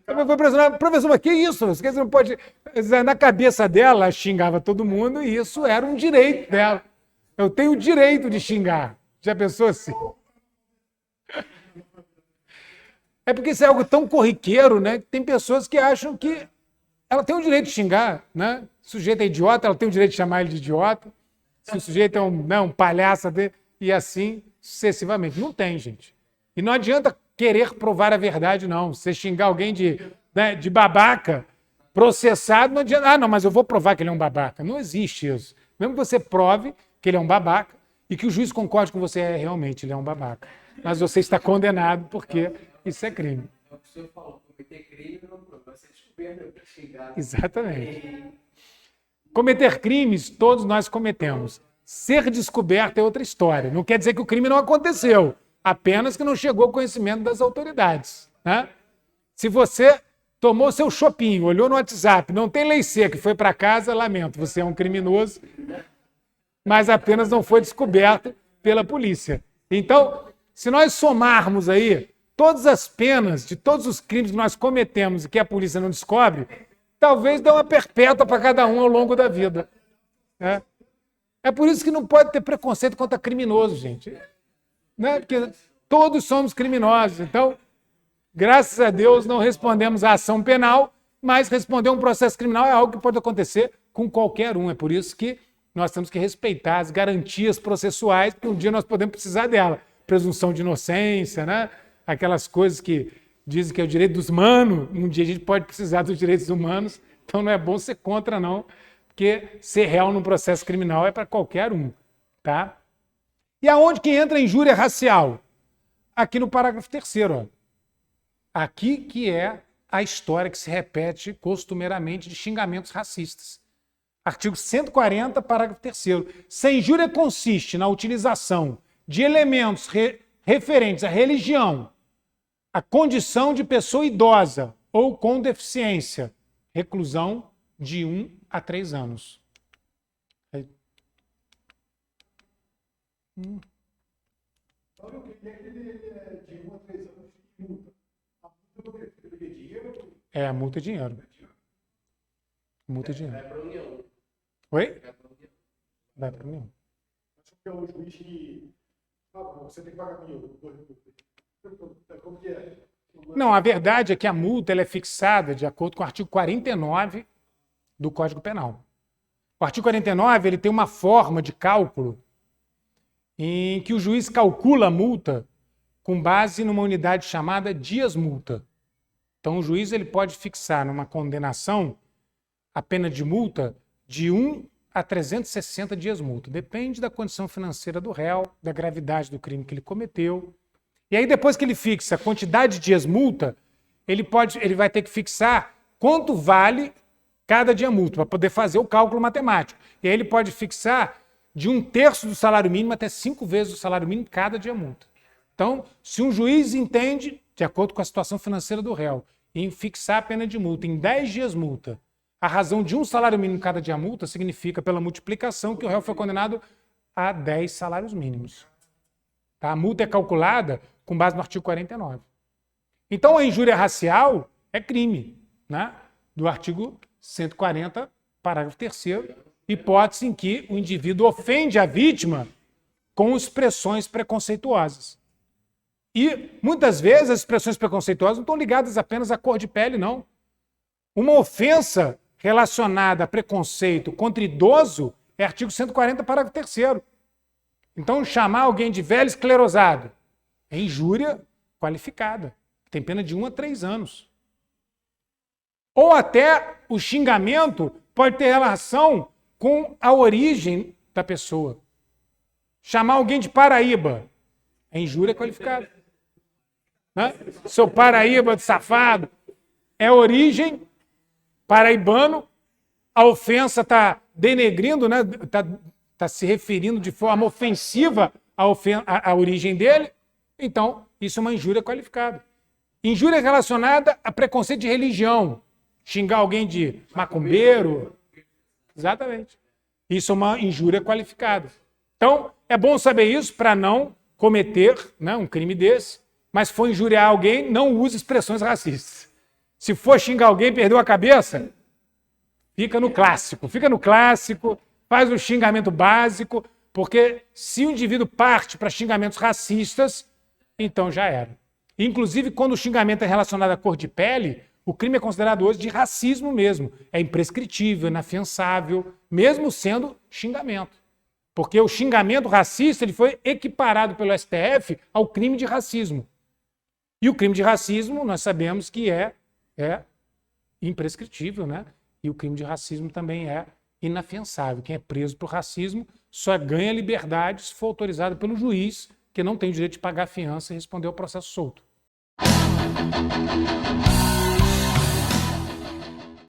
Professor, mas que isso? Você não pode... Na cabeça dela, ela xingava todo mundo e isso era um direito dela. Eu tenho o direito de xingar. Já pensou assim? É porque isso é algo tão corriqueiro, né? Que tem pessoas que acham que ela tem o direito de xingar, né? Se o sujeito é idiota, ela tem o direito de chamar ele de idiota. Se o sujeito é um palhaço, e assim sucessivamente. Não tem, gente. E não adianta querer provar a verdade, não. Você xingar alguém de babaca, processado, não adianta. Ah, não, mas eu vou provar que ele é um babaca. Não existe isso. Mesmo que você prove que ele é um babaca e que o juiz concorde com você, realmente, ele é um babaca. Mas você está condenado porque isso é crime. É o que o senhor falou, cometer crime não vai ser descoberto, xingado. Exatamente. Cometer crimes, todos nós cometemos. Ser descoberto é outra história. Não quer dizer que o crime não aconteceu, apenas que não chegou ao conhecimento das autoridades, né? Se você tomou seu chopinho, olhou no WhatsApp, não tem lei seca e foi para casa, lamento, você é um criminoso, mas apenas não foi descoberto pela polícia. Então, se nós somarmos aí todas as penas de todos os crimes que nós cometemos e que a polícia não descobre, talvez dê uma perpétua para cada um ao longo da vida. Né? É por isso que não pode ter preconceito contra criminoso, gente. Né? Porque todos somos criminosos. Então, graças a Deus, não respondemos à ação penal, mas responder um processo criminal é algo que pode acontecer com qualquer um. É por isso que nós temos que respeitar as garantias processuais, porque um dia nós podemos precisar dela. Presunção de inocência, né? Aquelas coisas que dizem que é o direito dos humanos, um dia a gente pode precisar dos direitos humanos, então não é bom ser contra, não, porque ser réu num processo criminal é para qualquer um, tá? E aonde que entra a injúria racial? Aqui no parágrafo 3º, ó. Aqui que é a história que se repete costumeiramente de xingamentos racistas. Artigo 140, parágrafo 3º. Se a injúria consiste na utilização de elementos referentes à religião, à condição de pessoa idosa ou com deficiência, reclusão de 1 a 3 anos. Então, eu queria que ele de 1 a 3 anos de multa. A multa é dinheiro? É, a multa é dinheiro. Multa é Vai dinheiro. para a União. Oi? Vai para a União. Vai para mim. Acho que é o juiz que... Ah, bom, você tem que pagar 1.000. Como que é? Não, a verdade é que a multa ela é fixada de acordo com o artigo 49 do Código Penal. O artigo 49 ele tem uma forma de cálculo em que o juiz calcula a multa com base numa unidade chamada dias-multa. Então, o juiz ele pode fixar numa condenação a pena de multa de 1 a 360 dias-multa. Depende da condição financeira do réu, da gravidade do crime que ele cometeu. E aí, depois que ele fixa a quantidade de dias-multa, ele vai ter que fixar quanto vale cada dia-multa, para poder fazer o cálculo matemático. E aí ele pode fixar de 1/3 do salário mínimo até 5 vezes o salário mínimo cada dia-multa. Então, se um juiz entende, de acordo com a situação financeira do réu, em fixar a pena de multa em 10 dias-multa, a razão de 1 salário mínimo cada dia-multa significa, pela multiplicação, que o réu foi condenado a 10 salários mínimos. Tá? A multa é calculada com base no artigo 49. Então, a injúria racial é crime, né? Do artigo 140, parágrafo 3º, hipótese em que o indivíduo ofende a vítima com expressões preconceituosas. E muitas vezes as expressões preconceituosas não estão ligadas apenas à cor de pele, não. Uma ofensa relacionada a preconceito contra idoso é artigo 140, parágrafo 3º. Então, chamar alguém de velho esclerosado é injúria qualificada. Tem pena de 1 a 3 anos. Ou até o xingamento pode ter relação com a origem da pessoa. Chamar alguém de Paraíba é injúria qualificada. Né? Seu Paraíba de safado é origem paraibano, a ofensa está denegrindo, né? Tá se referindo de forma ofensiva à origem dele, então isso é uma injúria qualificada. Injúria relacionada a preconceito de religião, xingar alguém de macumbeiro, exatamente. Isso é uma injúria qualificada. Então, é bom saber isso para não cometer, né, um crime desse, mas se for injuriar alguém, não use expressões racistas. Se for xingar alguém, perdeu a cabeça, fica no clássico, faz o xingamento básico, porque se o indivíduo parte para xingamentos racistas, então já era. Inclusive, quando o xingamento é relacionado à cor de pele, o crime é considerado hoje de racismo mesmo. É imprescritível, inafiançável, mesmo sendo xingamento. Porque o xingamento racista ele foi equiparado pelo STF ao crime de racismo. E o crime de racismo, nós sabemos que é imprescritível, né? E o crime de racismo também é inafiançável. Quem é preso por racismo só ganha liberdade se for autorizado pelo juiz, que não tem o direito de pagar fiança e responder ao processo solto.